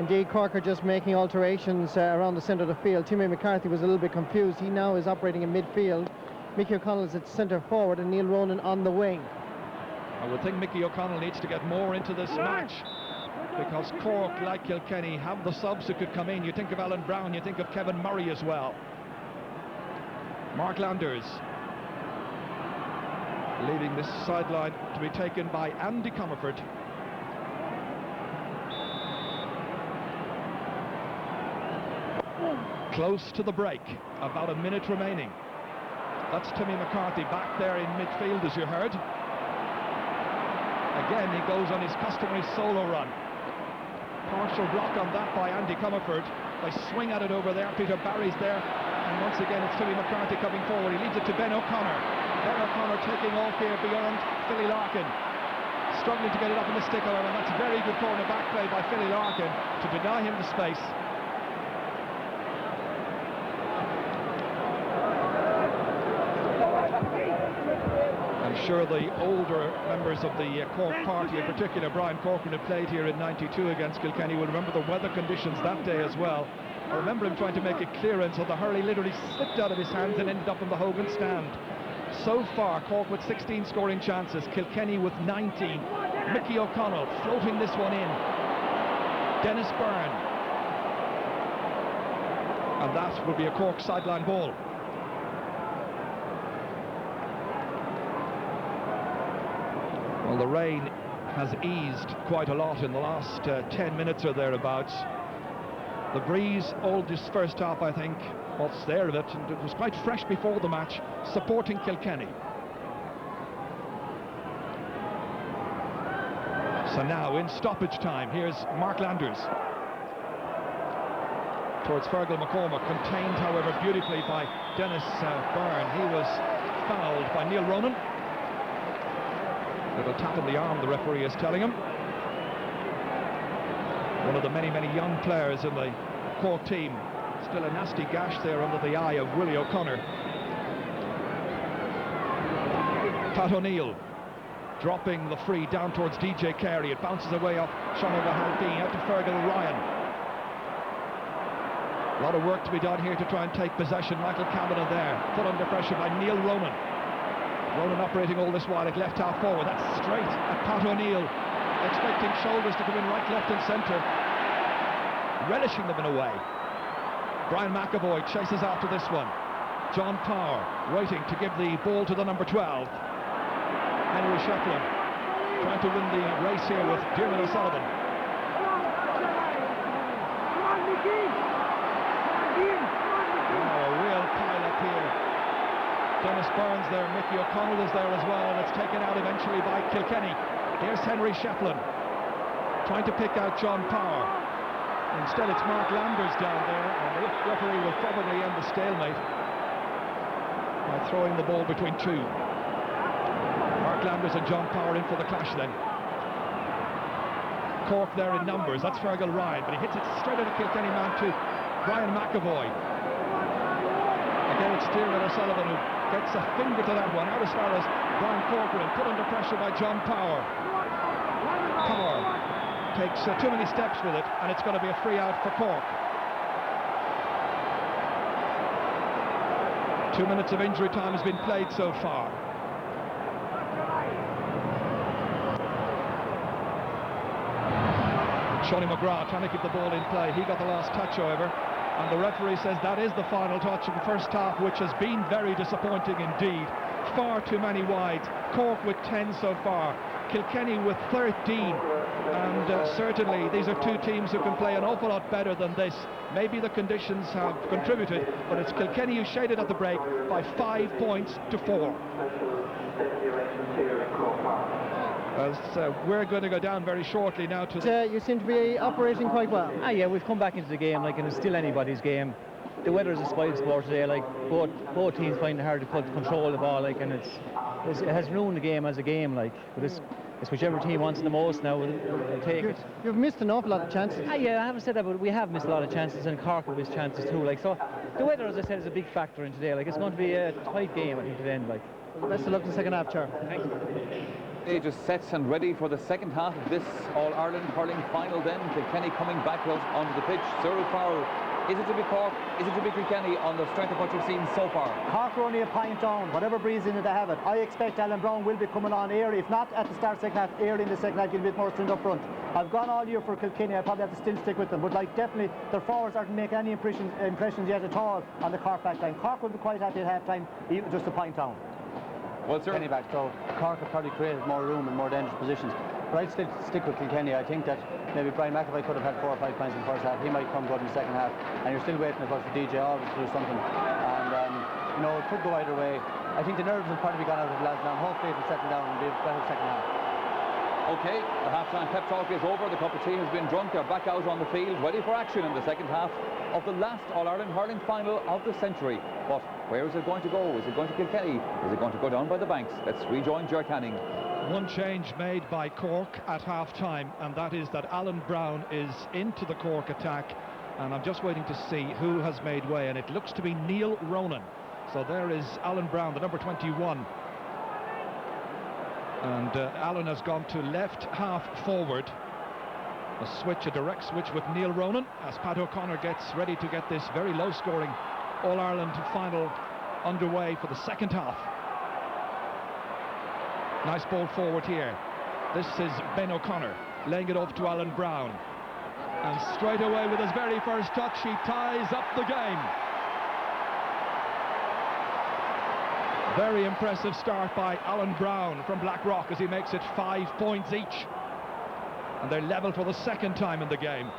Indeed, Cork are just making alterations around the centre of the field. Timmy McCarthy was a little bit confused. He now is operating in midfield. Mickey O'Connell is at centre forward and Neil Ronan on the wing. I would think Mickey O'Connell needs to get more into this match, because Cork, like Kilkenny, have the subs who could come in. You think of Alan Brown, you think of Kevin Murray as well. Mark Landers leaving this sideline to be taken by Andy Comerford. Close to the break, about a minute remaining. That's Timmy McCarthy back there in midfield, as you heard. Again, he goes on his customary solo run. Partial block on that by Andy Comerford. They swing at it over there. Peter Barry's there, and once again it's Timmy McCarthy coming forward. He leaves it to Ben O'Connor. Ben O'Connor taking off here beyond Philly Larkin, struggling to get it up in the stick, however, and that's a very good corner back play by Philly Larkin to deny him the space. I'm sure the older members of the Cork party, in particular Brian Corcoran, who played here in '92 against Kilkenny, will remember the weather conditions that day as well. I remember him trying to make a clearance, so the hurley literally slipped out of his hands and ended up in the Hogan stand. So far, Cork with 16 scoring chances, Kilkenny with 19. Mickey O'Connell floating this one in. Dennis Byrne. And that will be a Cork sideline ball. Well, the rain has eased quite a lot in the last 10 minutes or thereabouts. The breeze all this first half, I think, what's there of it, and it was quite fresh before the match, supporting Kilkenny. So now, in stoppage time, here's Mark Landers. Towards Fergal McCormack, contained, however, beautifully by Dennis Byrne. He was fouled by Neil Ronan. Little tap in the arm, the referee is telling him. One of the many, many young players in the Cork team. Still a nasty gash there under the eye of Willie O'Connor. Pat O'Neill dropping the free down towards DJ Carey. It bounces away off Sean O'Halpine out to Fergal Ryan. A lot of work to be done here to try and take possession. Michael Cameron there, put under pressure by Neil Ronan. Ronan operating all this while at left half forward. That's straight at Pat O'Neill, expecting shoulders to come in right, left and centre, relishing them in a way. Brian McAvoy chases after this one. John Power waiting to give the ball to the number 12. Henry Shefflin trying to win the race here with Diarmuid O'Sullivan. A real pile-up here. Dennis Burns there, Mickey O'Connell is there as well, and it's taken out eventually by Kilkenny. Here's Henry Shefflin trying to pick out John Power. Instead it's Mark Landers down there, and the referee will probably end the stalemate by throwing the ball between two. Mark Landers and John Power in for the clash then. Cork there in numbers, that's Fergal Ryan, but he hits it straight at a Kilkenny man to Brian McAvoy. Again it's Diarmuid O'Sullivan who gets a finger to that one, out as far as Brian Corcoran, put under pressure by John Power. Power takes too many steps with it, and it's going to be a free out for Cork. 2 minutes of injury time has been played so far. Shonny McGrath trying to keep the ball in play. He got the last touch, however, and the referee says that is the final touch of the first half, which has been very disappointing indeed. Far too many wides. Cork with 10 so far, Kilkenny with 13, and certainly these are two teams who can play an awful lot better than this. Maybe the conditions have contributed, but it's Kilkenny who shaded at the break by 5 points to 4. We're going to go down very shortly now to you seem to be operating quite well. Yeah, we've come back into the game, like, and it's still anybody's game. The weather is a spoiled sport today, like, both teams find it hard to control the ball, like, and it has ruined the game as a game, like, but it's whichever team wants the most now will take it. You've missed an awful lot of chances. Yeah, I haven't said that, but we have missed a lot of chances, and Cork have missed chances too, like, so the weather, as I said, is a big factor in today, like, it's going to be a tight game, I think, at the end, like. Best of luck in the second half, Char. Thanks. They just set and ready for the second half of this All-Ireland hurling final then. Kilkenny coming back onto the pitch. Cyril Farrell, is it to be Cork, is it to be Kilkenny on the strength of what you've seen so far? Cork are only a point down, whatever breeze in it they have it. I expect Alan Brown will be coming on early, if not at the start second half, early in the second half, get a bit more strength up front. I've gone all year for Kilkenny, I probably have to still stick with them, but like definitely their forwards aren't making any impressions yet at all on the Cork back line. Cork will be quite happy at half time, even just a point down. Well, sir. Kilkenny back, so Cork have probably created more room and more dangerous positions. But I'd still stick with Kilkenny. I think that maybe Brian McAvoy could have had 4 or 5 points in the first half. He might come good in the second half. And you're still waiting, of course, for DJ Alves to do something. And, you know, it could go either way. I think the nerves will probably be gone out of the lads now. Hopefully it will settle down and be a better second half. OK, the half-time pep talk is over. The Cork team has been drunk. They're back out on the field, ready for action in the second half of the last All-Ireland hurling final of the century. But where is it going to go? Is it going to Kilkenny? Is it going to go down by the banks? Let's rejoin Ger Canning. one change made by Cork at half-time, and that is that Alan Brown is into the Cork attack, and I'm just waiting to see who has made way, and it looks to be Neil Ronan. So there is Alan Brown, the number 21. And Alan has gone to left half forward. A direct switch with Neil Ronan as Pat O'Connor gets ready to get this very low-scoring All-Ireland final underway for the second half. Nice ball forward here. This is Ben O'Connor laying it off to Alan Brown. And straight away with his very first touch, he ties up the game. Very impressive start by Alan Brown from Blackrock as he makes it 5 points each. And they're level for the second time in the game.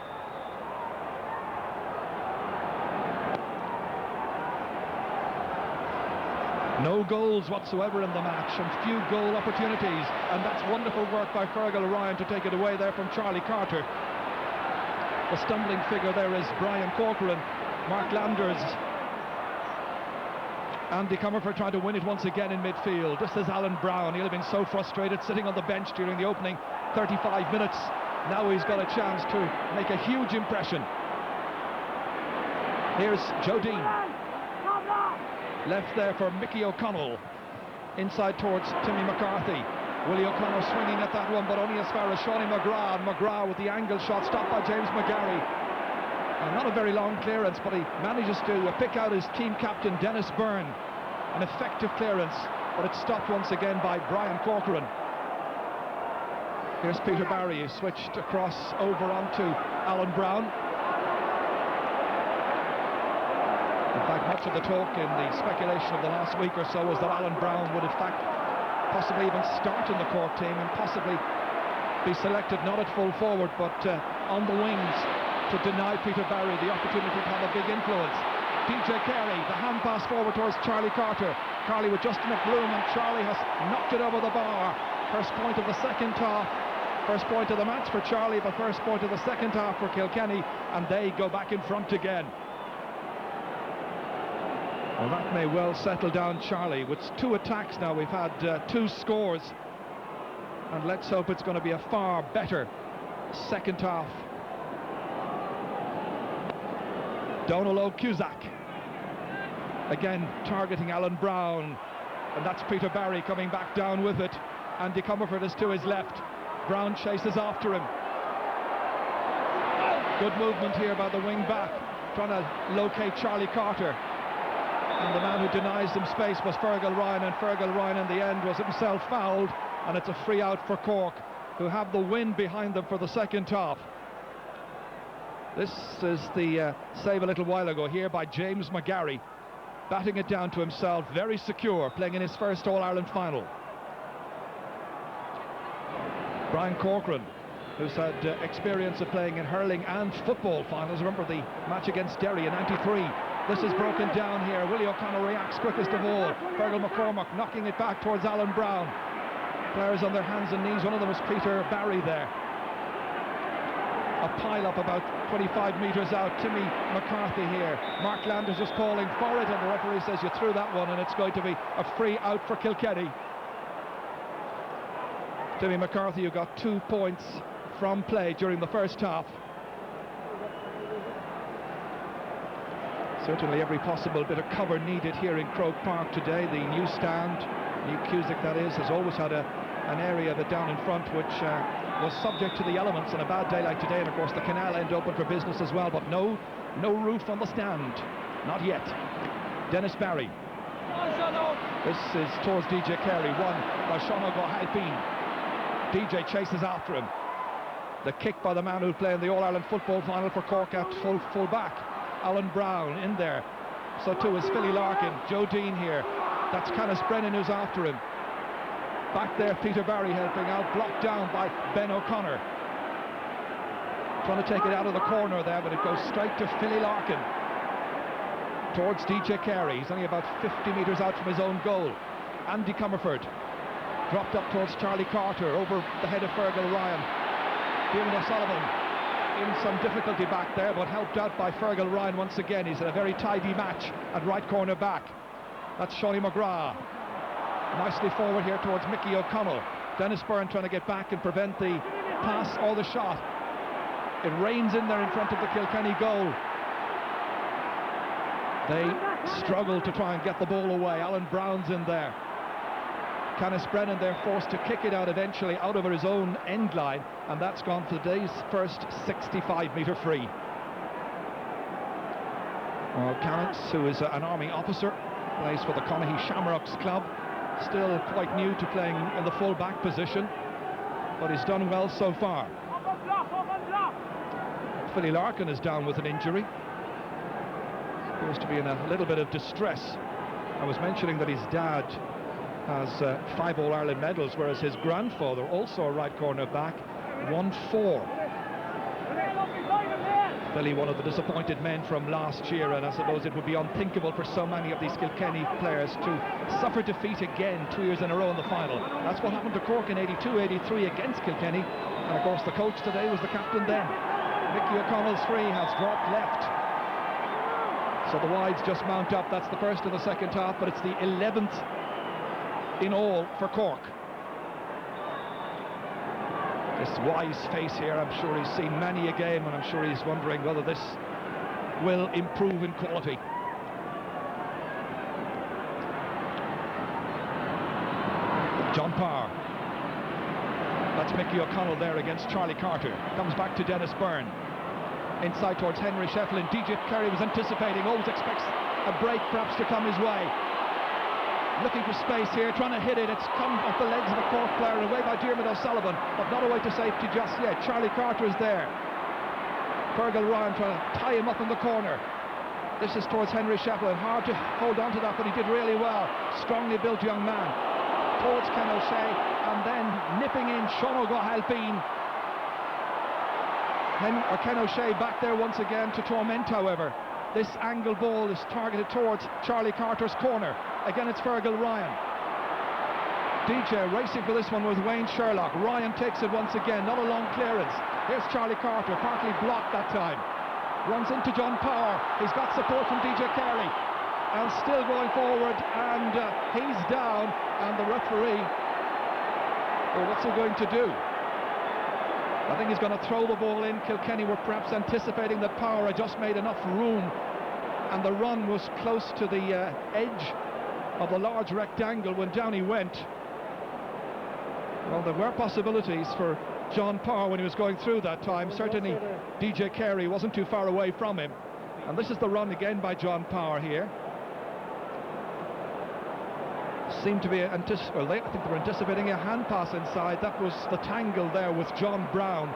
No goals whatsoever in the match and few goal opportunities. And that's wonderful work by Fergal Ryan to take it away there from Charlie Carter. The stumbling figure there is Brian Corcoran. Mark Landers Andy Comerford trying to win it once again in midfield. This is Alan Brown. He'll have been so frustrated sitting on the bench during the opening 35 minutes. Now he's got a chance to make a huge impression. Here's Joe Dean. Left there for Mickey O'Connell. Inside towards Timmy McCarthy. Willie O'Connor swinging at that one, but only as far as Shawnee McGrath. And McGrath with the angle shot, stopped by James McGarry. And not a very long clearance, but he manages to pick out his team captain, Dennis Byrne. An effective clearance, but it's stopped once again by Brian Corcoran. Here's Peter Barry, who switched across over onto Alan Brown. In fact, much of the talk in the speculation of the last week or so was that Alan Brown would in fact possibly even start in the Cork team and possibly be selected not at full forward but on the wings to deny Peter Barry the opportunity to have a big influence. DJ Carey, the hand pass forward towards Charlie Carter. Carly with just enough room and Charlie has knocked it over the bar. First point of the second half. First point of the match for Charlie, but first point of the second half for Kilkenny, and they go back in front again. Well, that may well settle down Charlie. With 2 attacks now, we've had 2 scores. And let's hope it's going to be a far better second half. Donal O'Cusack. Again, targeting Alan Brown. And that's Peter Barry coming back down with it. Andy Comerford is to his left. Brown chases after him. Good movement here by the wing back, trying to locate Charlie Carter. And the man who denies them space was Fergal Ryan, and Fergal Ryan in the end was himself fouled, and it's a free out for Cork, who have the win behind them for the second half. This is the save a little while ago here by James McGarry, batting it down to himself, very secure, playing in his first All-Ireland final. Brian Corcoran, who's had experience of playing in hurling and football finals. Remember the match against Derry in '93. This is broken down here. Willie O'Connor reacts quickest of all. Fergal McCormack knocking it back towards Alan Brown. Players on their hands and knees. One of them was Peter Barry there. A pile-up about 25 metres out. Timmy McCarthy here. Mark Landers just calling for it, and the referee says you threw that one, and it's going to be a free out for Kilkenny. Timmy McCarthy, who got 2 points from play during the first half. Certainly every possible bit of cover needed here in Croke Park today. The new stand, new Cusack that is, has always had an area of it down in front which was subject to the elements on a bad day like today, and of course the canal end open for business as well, but no roof on the stand, not yet. Dennis Barry. This is towards DJ Carey, won by Sean O'Halpine. DJ chases after him. The kick by the man who'll play in the All-Ireland football final for Cork at full back. Alan Brown in there. So too is Philly Larkin. Joe Dean here. That's Canis Brennan who's after him. Back there, Peter Barry helping out. Blocked down by Ben O'Connor. Trying to take it out of the corner there, but it goes straight to Philly Larkin. Towards DJ Carey. He's only about 50 metres out from his own goal. Andy Comerford. Dropped up towards Charlie Carter, over the head of Fergal Ryan. Kieran O'Sullivan in some difficulty back there, but helped out by Fergal Ryan once again. He's in a very tidy match at right corner back. That's Shawnee McGrath. Nicely forward here towards Mickey O'Connell. Dennis Byrne trying to get back and prevent the pass or the shot. It rains in there in front of the Kilkenny goal. They struggle to try and get the ball away. Alan Brown's in there. Canis Brennan, they're forced to kick it out eventually out over his own end line, and that's gone for today's first 65-metre free. Well, Carrots, who is an army officer, plays for the Connahy Shamrocks club, still quite new to playing in the full-back position, but he's done well so far. Philly Larkin is down with an injury. Appears to be in a little bit of distress. I was mentioning that his dad has 5 All-Ireland medals, whereas his grandfather, also a right corner back, won 4. Billy, one of the disappointed men from last year, and I suppose it would be unthinkable for so many of these Kilkenny players to suffer defeat again 2 years in a row in the final. That's what happened to Cork in 82-83 against Kilkenny, and of course the coach today was the captain then. Mickey O'Connell's free has dropped left. So the wides just mount up. That's the first of the second half, but it's the 11th in all for Cork. This wise face here, I'm sure he's seen many a game, and I'm sure he's wondering whether this will improve in quality. John Parr. That's Mickey O'Connell there against Charlie Carter. Comes back to Dennis Byrne. Inside towards Henry Shefflin. DJ Carey was anticipating, always expects a break perhaps to come his way. Looking for space here, trying to hit it. It's come off the legs of a Cork player, away by Diarmuid O'Sullivan, but not away to safety just yet. Charlie Carter is there. Fergal Ryan trying to tie him up in the corner. This is towards Henry Shefflin. Hard to hold on to that, but he did really well. Strongly built young man. Towards Ken O'Shea, and then nipping in Sean O'Halpine. Ken O'Shea back there once again to torment, however. This angle ball is targeted towards Charlie Carter's corner. Again, it's Fergal Ryan. DJ racing for this one with Wayne Sherlock. Ryan takes it once again, not a long clearance. Here's Charlie Carter, partly blocked that time. Runs into John Power. He's got support from DJ Carey. And still going forward, and he's down, and the referee, well, what's he going to do? I think he's going to throw the ball in. Kilkenny were perhaps anticipating that Power had just made enough room, and the run was close to the edge of the large rectangle when down he went. Well, there were possibilities for John Power when he was going through that time. Certainly DJ Carey wasn't too far away from him. And this is the run again by John Power here. Seemed to be I think they were anticipating a hand pass inside. That was the tangle there with John Brown.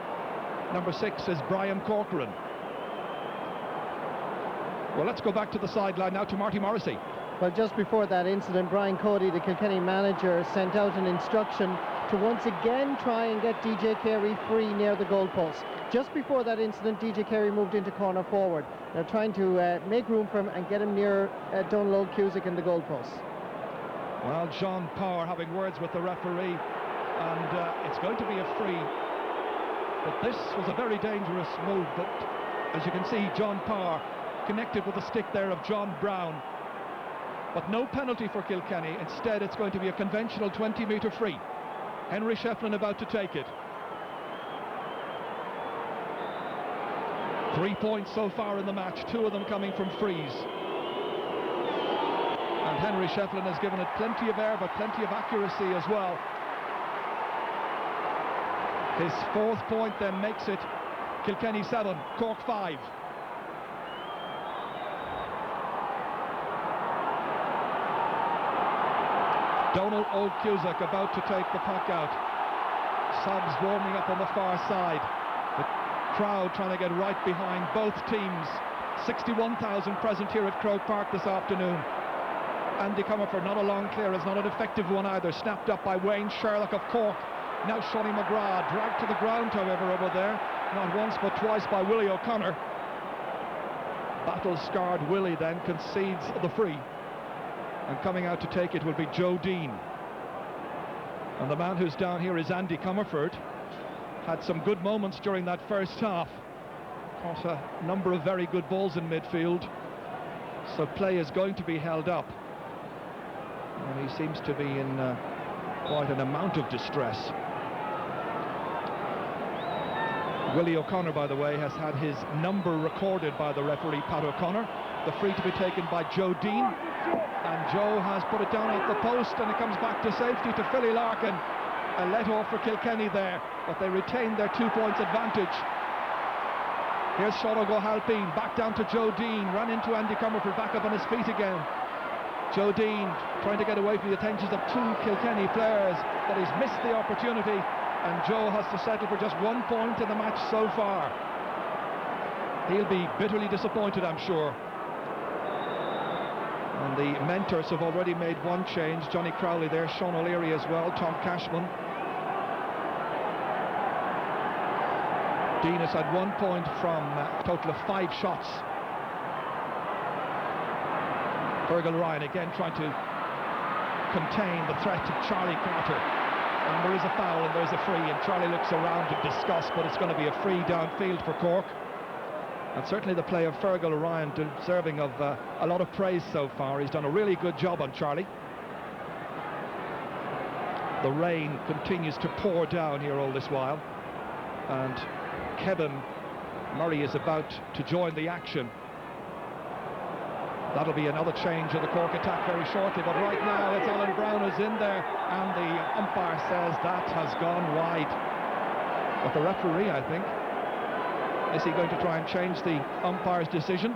Number 6 is Brian Corcoran. Well, let's go back to the sideline now to Marty Morrissey. Well, just before that incident, Brian Cody, the Kilkenny manager, sent out an instruction to once again try and get DJ Carey free near the goalpost. Just before that incident, DJ Carey moved into corner forward. They're trying to make room for him and get him near Donald Cusick in the goalpost. Well, John Power having words with the referee, and it's going to be a free. But this was a very dangerous move, but as you can see, John Power connected with the stick there of John Brown. But no penalty for Kilkenny. Instead, it's going to be a conventional 20-metre free. Henry Shefflin about to take it. 3 points so far in the match, 2 of them coming from frees. And Henry Shefflin has given it plenty of air, but plenty of accuracy as well. His 4th point then makes it Kilkenny 7, Cork 5. Donald Cusick about to take the puck out. Subs warming up on the far side. The crowd trying to get right behind both teams. 61,000 present here at Croke Park this afternoon. Andy Comerford, not a long clearance, not an effective one either. Snapped up by Wayne Sherlock of Cork. Now Shonny McGrath, dragged to the ground, however, over there. Not once but twice by Willie O'Connor. Battle-scarred Willie then concedes the free. And coming out to take it will be Joe Dean. And the man who's down here is Andy Comerford. Had some good moments during that first half. Caught a number of very good balls in midfield. So play is going to be held up. And he seems to be in quite an amount of distress. Willie O'Connor, by the way, has had his number recorded by the referee, Pat O'Connor. The free to be taken by Joe Dean. And Joe has put it down at the post, and it comes back to safety to Philly Larkin. A let-off for Kilkenny there, but they retain their 2 points advantage. Here's Sean O'Halpine, back down to Joe Dean, ran into Andy Comerford, back up on his feet again. Joe Dean trying to get away from the attentions of 2 Kilkenny players, but he's missed the opportunity, and Joe has to settle for just 1 point in the match so far. He'll be bitterly disappointed, I'm sure. And the mentors have already made 1 change. Johnny Crowley there, Sean O'Leary as well, Tom Cashman. Dean has had 1 point from a total of 5 shots. Fergal Ryan again trying to contain the threat of Charlie Carter. And there is a foul and there's a free, and Charlie looks around in disgust, but it's going to be a free downfield for Cork. And certainly the play of Fergal Ryan deserving of a lot of praise so far. He's done a really good job on Charlie. The rain continues to pour down here all this while, and Kevin Murray is about to join the action. That'll be another change of the Cork attack very shortly, but right now it's Alan Brown who's in there, and the umpire says that has gone wide. But the referee, I think, is he going to try and change the umpire's decision?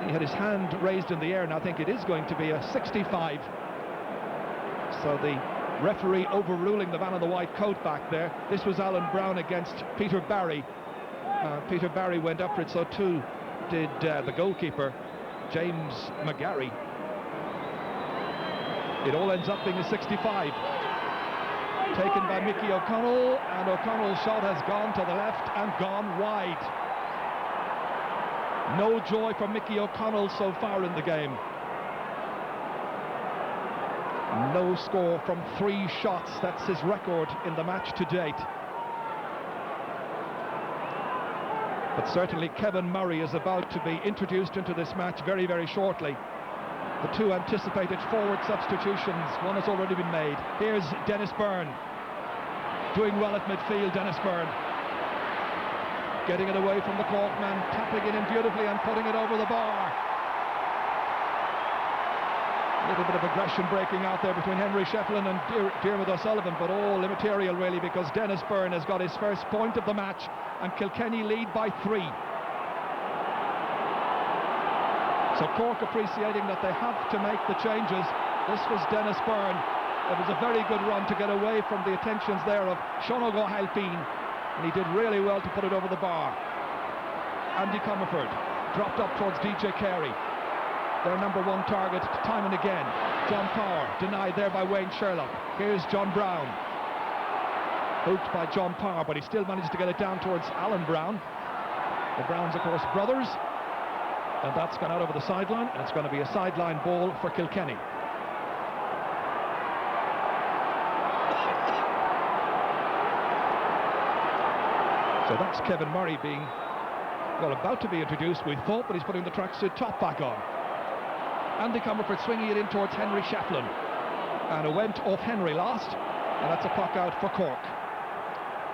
He had his hand raised in the air, and I think it is going to be a 65. So the referee overruling the man in the white coat back there. This was Alan Brown against Peter Barry. Peter Barry went up for it, so too did the goalkeeper, James McGarry. It all ends up being a 65. Taken by Mickey O'Connell, and O'Connell's shot has gone to the left and gone wide. No joy for Mickey O'Connell so far in the game. No score from 3 shots. That's his record in the match to date. But certainly Kevin Murray is about to be introduced into this match very, very shortly. The 2 anticipated forward substitutions, one has already been made. Here's Dennis Byrne. Doing well at midfield, Dennis Byrne. Getting it away from the Cork man, tapping it in beautifully and putting it over the bar. A little bit of aggression breaking out there between Henry Shefflin and Diarmuid O'Sullivan, but all immaterial really, because Dennis Byrne has got his first point of the match and Kilkenny lead by 3. So Cork appreciating that they have to make the changes. This was Dennis Byrne. It was a very good run to get away from the attentions there of Sean O'Halpine, and he did really well to put it over the bar. Andy Comerford dropped up towards DJ Carey, their number 1 target time and again. John Power denied there by Wayne Sherlock. Here's John Brown, hooked by John Power, but he still managed to get it down towards Alan Brown. The Browns, of course, brothers, and that's gone out over the sideline, and it's going to be a sideline ball for Kilkenny. So that's Kevin Murray being, well, about to be introduced, we thought, but he's putting the tracksuit top back on. Andy Comerford swinging it in towards Henry Shefflin, and it went off Henry last, and that's a puck out for Cork.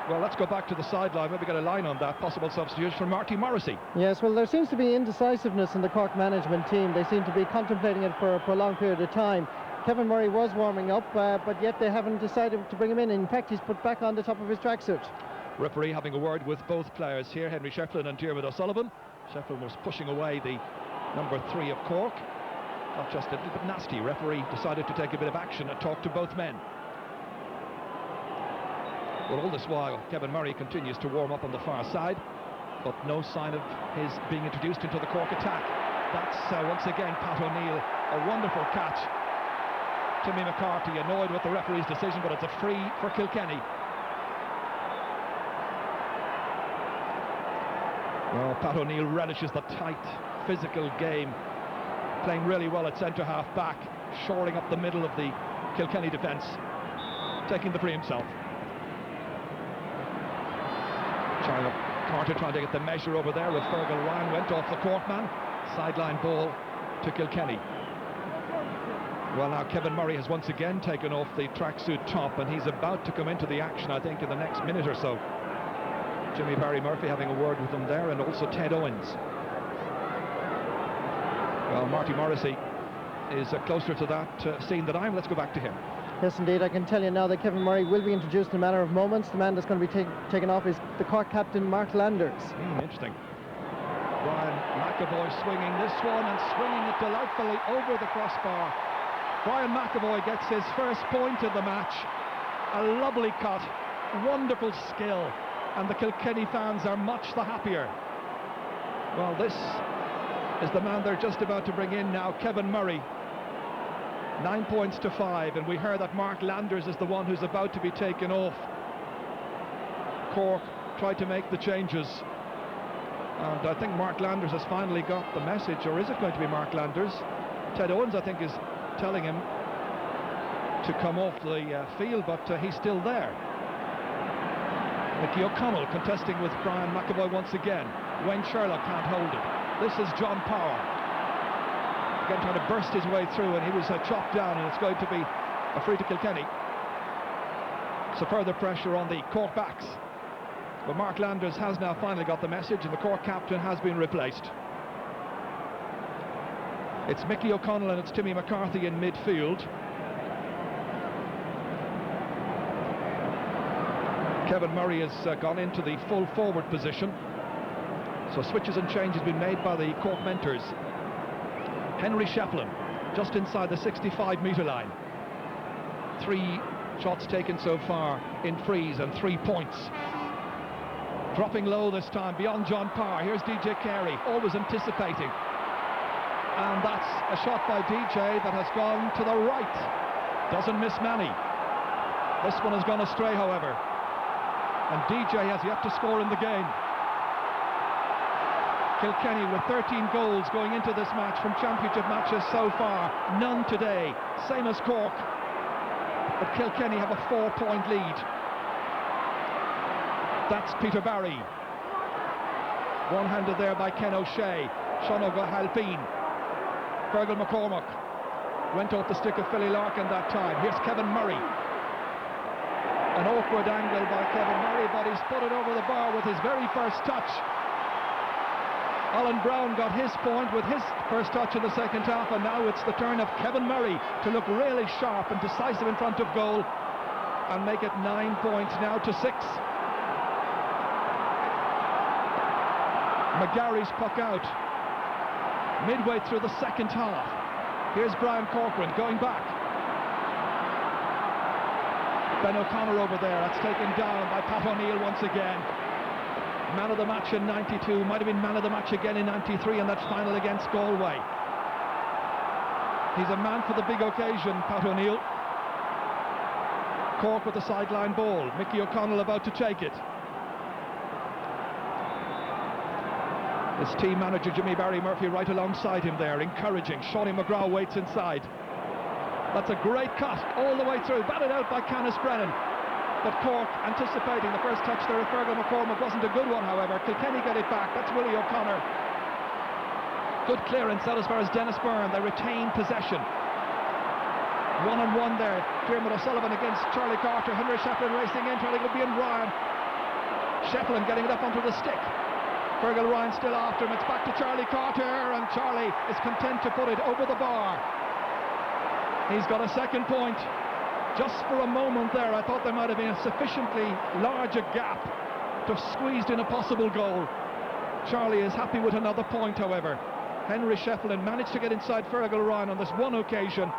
Well, let's go back to the sideline, maybe get a line on that possible substitution for Marty Morrissey. Yes, well, there seems to be indecisiveness in the Cork management team. They seem to be contemplating it for a prolonged period of time. Kevin Murray was warming up, but yet they haven't decided to bring him in. In fact, he's put back on the top of his tracksuit. Referee having a word with both players here, Henry Shefflin and Diarmuid O'Sullivan. Shefflin was pushing away the number 3 of Cork. Not just a little bit nasty. Referee decided to take a bit of action and talk to both men. Well, all this while, Kevin Murray continues to warm up on the far side, but no sign of his being introduced into the Cork attack. That's once again Pat O'Neill, a wonderful catch. Timmy McCarthy annoyed with the referee's decision, but it's a free for Kilkenny. Well, Pat O'Neill relishes the tight, physical game, playing really well at centre-half back, shoring up the middle of the Kilkenny defence, taking the free himself. Charlotte Carter trying to get the measure over there with Fergal Ryan, went off the Cork man, sideline ball to Kilkenny. Well, now Kevin Murray has once again taken off the tracksuit top, and he's about to come into the action, I think, in the next minute or so. Jimmy Barry Murphy having a word with them there, and also Ted Owens. Well, Marty Morrissey is closer to that scene than I am. Let's go back to him. Yes, indeed. I can tell you now that Kevin Murray will be introduced in a matter of moments. The man that's going to be taken off is the Cork captain, Mark Landers. Interesting. Brian McAvoy swinging this one and swinging it delightfully over the crossbar. Brian McAvoy gets his first point of the match. A lovely cut, wonderful skill, and the Kilkenny fans are much the happier. Well, this is the man they're just about to bring in now, Kevin Murray. 9 points to 5, and we heard that Mark Landers is the one who's about to be taken off. Cork tried to make the changes, and I think Mark Landers has finally got the message, or is it going to be Mark Landers? Ted Owens, I think, is telling him to come off the field, but he's still there. Mickey O'Connell contesting with Brian McAvoy once again. Wayne Sherlock can't hold it. This is John Power. Again trying to burst his way through, and he was chopped down, and it's going to be a free to Kilkenny. So further pressure on the Cork backs. But Mark Landers has now finally got the message, and the Cork captain has been replaced. It's Mickey O'Connell and it's Timmy McCarthy in midfield. Kevin Murray has gone into the full forward position. So switches and changes been made by the Cork mentors. Henry Shefflin just inside the 65-metre line. 3 shots taken so far in frees and 3 points. Dropping low this time beyond John Parr. Here's DJ Carey, always anticipating. And that's a shot by DJ that has gone to the right. Doesn't miss many. This one has gone astray, however. And DJ has yet to score in the game. Kilkenny with 13 goals going into this match from championship matches so far. None today, same as Cork. But Kilkenny have a 4-point lead. That's Peter Barry. One-handed there by Ken O'Shea. Sean O'Halpine. Fergal McCormack went off the stick of Philly Larkin that time. Here's Kevin Murray. An awkward angle by Kevin Murray, but he's put it over the bar with his very first touch. Alan Brown got his point with his first touch in the second half, and now it's the turn of Kevin Murray to look really sharp and decisive in front of goal and make it 9 points now to 6. McGarry's puck out midway through the second half. Here's Brian Corcoran going back. Ben O'Connor over there, that's taken down by Pat O'Neill once again. Man of the match in 92, might have been man of the match again in 93 in that final against Galway. He's a man for the big occasion, Pat O'Neill. Cork with the sideline ball. Mickey O'Connell about to take it. His team manager Jimmy Barry Murphy right alongside him there, encouraging. Shawnee McGraw waits inside. That's a great cut all the way through, batted out by Canis Brennan. But Cork anticipating the first touch there of Fergal McCormack wasn't a good one, however. Kilkenny get it back, that's Willie O'Connor. Good clearance out as far as Dennis Byrne, they retain possession. 1-on-1 there, Dermot O'Sullivan against Charlie Carter. Henry Shefflin racing in, trying to get behind Ryan. Shefflin getting it up onto the stick. Fergal Ryan still after him, it's back to Charlie Carter, and Charlie is content to put it over the bar. He's got a second point. Just for a moment there, I thought there might have been a sufficiently large a gap to have squeezed in a possible goal. Charlie is happy with another point, however. Henry Shefflin managed to get inside Fergal Ryan on this one occasion.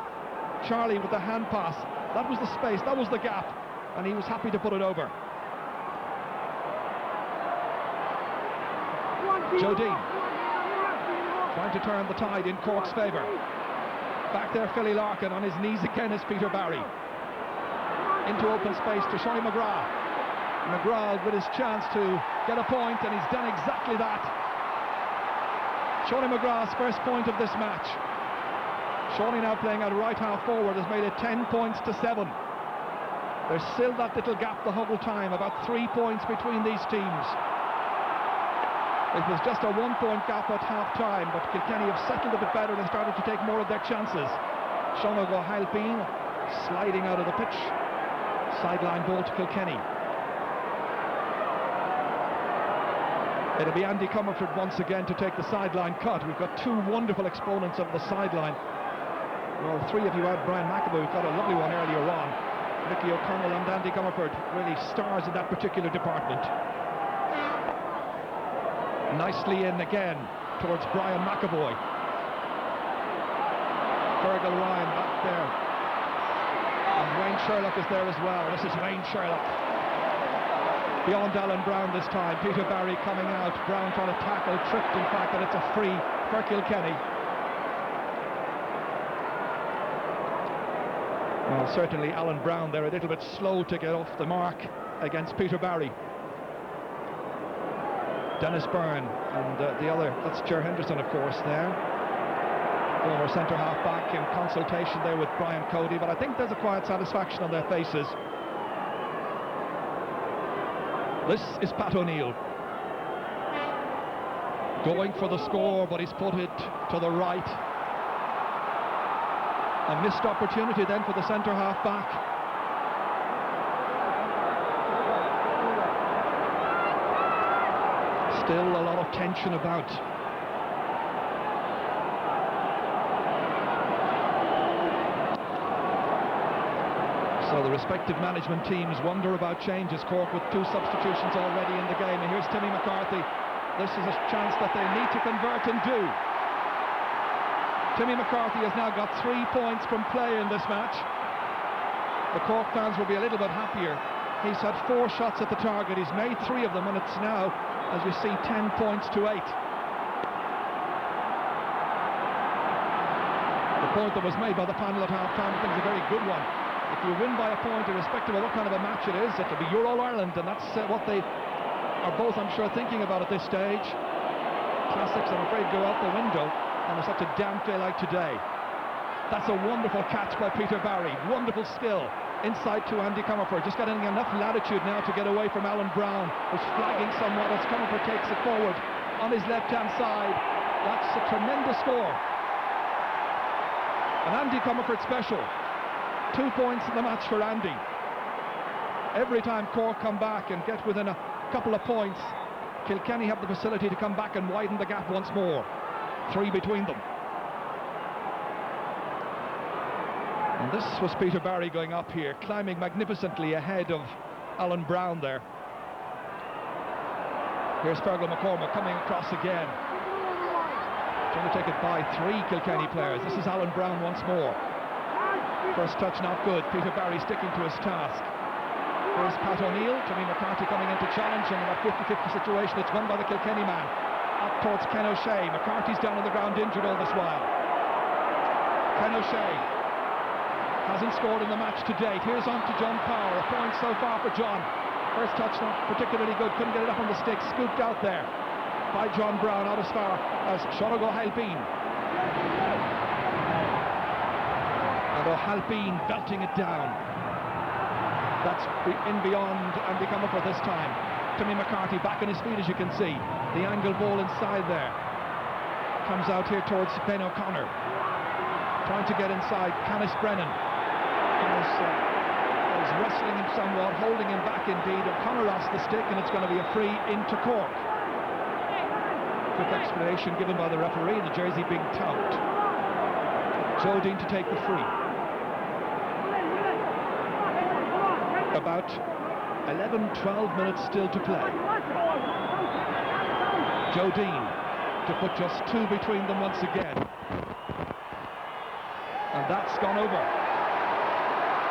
Charlie with the hand pass, that was the space, that was the gap, and he was happy to put it over. Joe Dean trying to turn the tide in Cork's favour. Back there Philly Larkin, on his knees again is Peter Barry. Into open space to Shawnee McGraw. McGraw with his chance to get a point, and he's done exactly that. Shawnee McGraw's first point of this match. Shawnee now playing out right half forward has made it 10 points to 7. There's still that little gap the whole time, about 3 points between these teams. It was just a 1-point gap at half-time, but Kilkenny have settled a bit better and started to take more of their chances. Sean O'Halpine sliding out of the pitch. Sideline ball to Kilkenny. It'll be Andy Comerford once again to take the sideline cut. We've got 2 wonderful exponents of the sideline. Well, 3 of you had Brian McAvoy, who got a lovely one earlier on. Mickey O'Connell and Andy Comerford, really stars in that particular department. Nicely in again towards Brian McAvoy. Fergal Ryan back there. And Wayne Sherlock is there as well. This is Wayne Sherlock. Beyond Alan Brown this time. Peter Barry coming out. Brown trying to tackle, tripped in fact, and it's a free for Kilkenny. Well, certainly Alan Brown there a little bit slow to get off the mark against Peter Barry. Dennis Byrne and the other, that's Ger Henderson of course there. Former centre half back in consultation there with Brian Cody, but I think there's a quiet satisfaction on their faces. This is Pat O'Neill. going for the score, but he's put it to the right. A missed opportunity then for the centre half back. Still a lot of tension about. So the respective management teams wonder about changes. Cork with 2 substitutions already in the game, and here's Timmy McCarthy. This is a chance that they need to convert and do. Timmy McCarthy has now got 3 points from play in this match. The Cork fans will be a little bit happier. He's had 4 shots at the target, he's made 3 of them, and it's now, as you see, 10 points to 8. The point that was made by the panel at half-time, I think, is a very good one. If you win by a point, irrespective of what kind of a match it is, it'll be your All-Ireland, and that's what they are both, I'm sure, thinking about at this stage. Classics, I'm afraid, go out the window on such a damp day like today. That's a wonderful catch by Peter Barry, wonderful skill. Inside to Andy Comerford, just getting enough latitude now to get away from Alan Brown, who's flagging somewhat as Comerford takes it forward on his left-hand side. That's a tremendous score. An Andy Comerford special. 2 points in the match for Andy. Every time Cork come back and get within a couple of points, Kilkenny have the facility to come back and widen the gap once more. 3 between them. And this was Peter Barry going up here, climbing magnificently ahead of Alan Brown there. Here's Fergal McCormack coming across again. Trying to take it by 3 Kilkenny players. This is Alan Brown once more. First touch not good. Peter Barry sticking to his task. Here's Pat O'Neill. Timmy McCarthy coming in to challenge in a 50-50 situation. It's won by the Kilkenny man. Up towards Ken O'Shea. McCarthy's down on the ground injured all this while. Ken O'Shea hasn't scored in the match to date. Here's on to John Power. A point so far for John. First touch not particularly good. Couldn't get it up on the stick. Scooped out there by John Brown, out as far as Shorogo Halpine. And O'Halpine belting it down. That's in beyond Andy Comerford this time. Timmy McCarthy back on his feet, as you can see. The angle ball inside there. Comes out here towards Ben O'Connor. Trying to get inside. Canis Brennan. Canis is wrestling him somewhat, holding him back indeed. O'Connor lost the stick, and it's going to be a free into Cork. Quick explanation given by the referee, the jersey being tugged. Joe Dean to take the free. About 11-12 minutes still to play. Joe Dean to put just 2 between them once again. And that's gone over.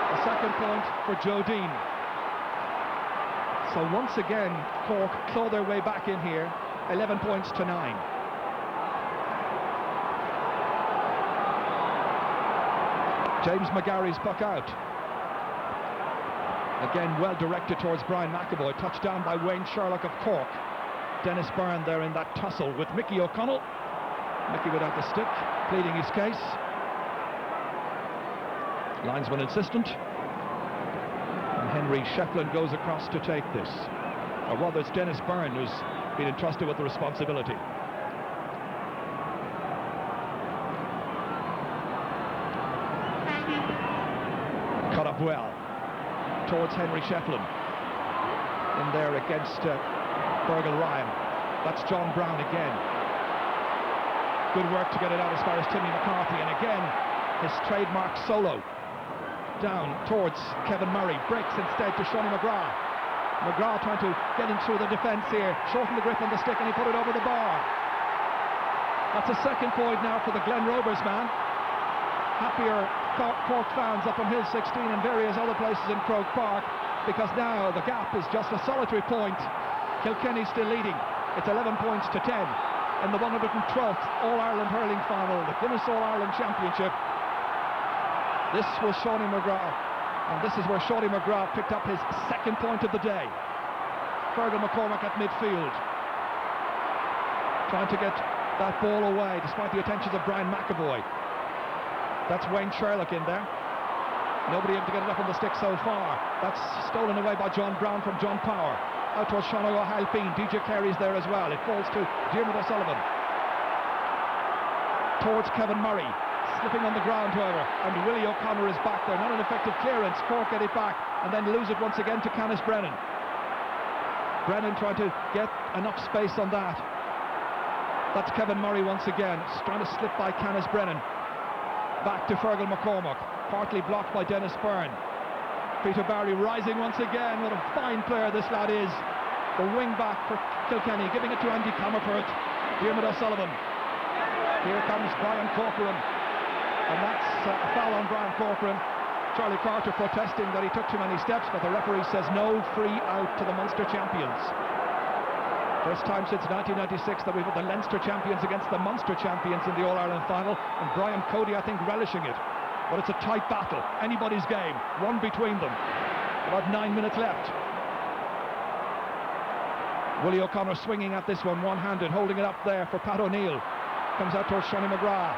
A second point for Joe Dean. So once again, Cork claw their way back in here, 11 points to 9. James McGarry's puck out. Again, well directed towards Brian McAvoy. Touchdown by Wayne Sherlock of Cork. Dennis Byrne there in that tussle with Mickey O'Connell. Mickey without the stick, pleading his case. Linesman insistent. And Henry Shefflin goes across to take this. Or rather, it's Dennis Byrne who's been entrusted with the responsibility. Cut up well towards Henry Shefflin. In there against Fergal Ryan. That's John Brown again. Good work to get it out as far as Timmy McCarthy, and again his trademark solo down towards Kevin Murray. Breaks instead to Shonny McGrath. McGrath trying to get in through the defence here, shorten the grip on the stick, and he put it over the bar. That's a second point now for the Glen Rovers man. Happier Cork fans up on Hill 16 and various other places in Croke Park, because now the gap is just a solitary point. Kilkenny still leading. It's 11 points to 10 in the 112th All-Ireland Hurling Final, the Guinness All-Ireland Championship. This was Shonny McGrath, and this is where Shonny McGrath picked up his second point of the day. Fergal McCormack at midfield, trying to get that ball away despite the attentions of Brian McAvoy. That's Wayne Sherlock in there. Nobody able to get it up on the stick so far. That's stolen away by John Brown from John Power. out towards Sean O'Halpine. DJ Carey's there as well. It falls to Diarmuid O'Sullivan. Towards Kevin Murray. Slipping on the ground, however, and Willie O'Connor is back there. Not an effective clearance. Cork get it back and then lose it once again to Canis Brennan. Brennan trying to get enough space on that. That's Kevin Murray once again, trying to slip by Canis Brennan. Back to Fergal McCormack, partly blocked by Dennis Byrne. Peter Barry rising once again. What a fine player this lad is. The wing back for Kilkenny, giving it to Andy Comerford. Diarmuid O'Sullivan. Here comes Brian Corcoran. And that's a foul on Brian Corcoran. Charlie Carter protesting that he took too many steps, but the referee says no, free out to the Munster champions. First time since 1996 that we've had the Leinster champions against the Munster champions in the All-Ireland final, and Brian Cody, I think, relishing it. But it's a tight battle, anybody's game, one between them. About 9 minutes left. Willie O'Connor swinging at this one, one-handed, holding it up there for Pat O'Neill. Comes out towards Shonny McGrath.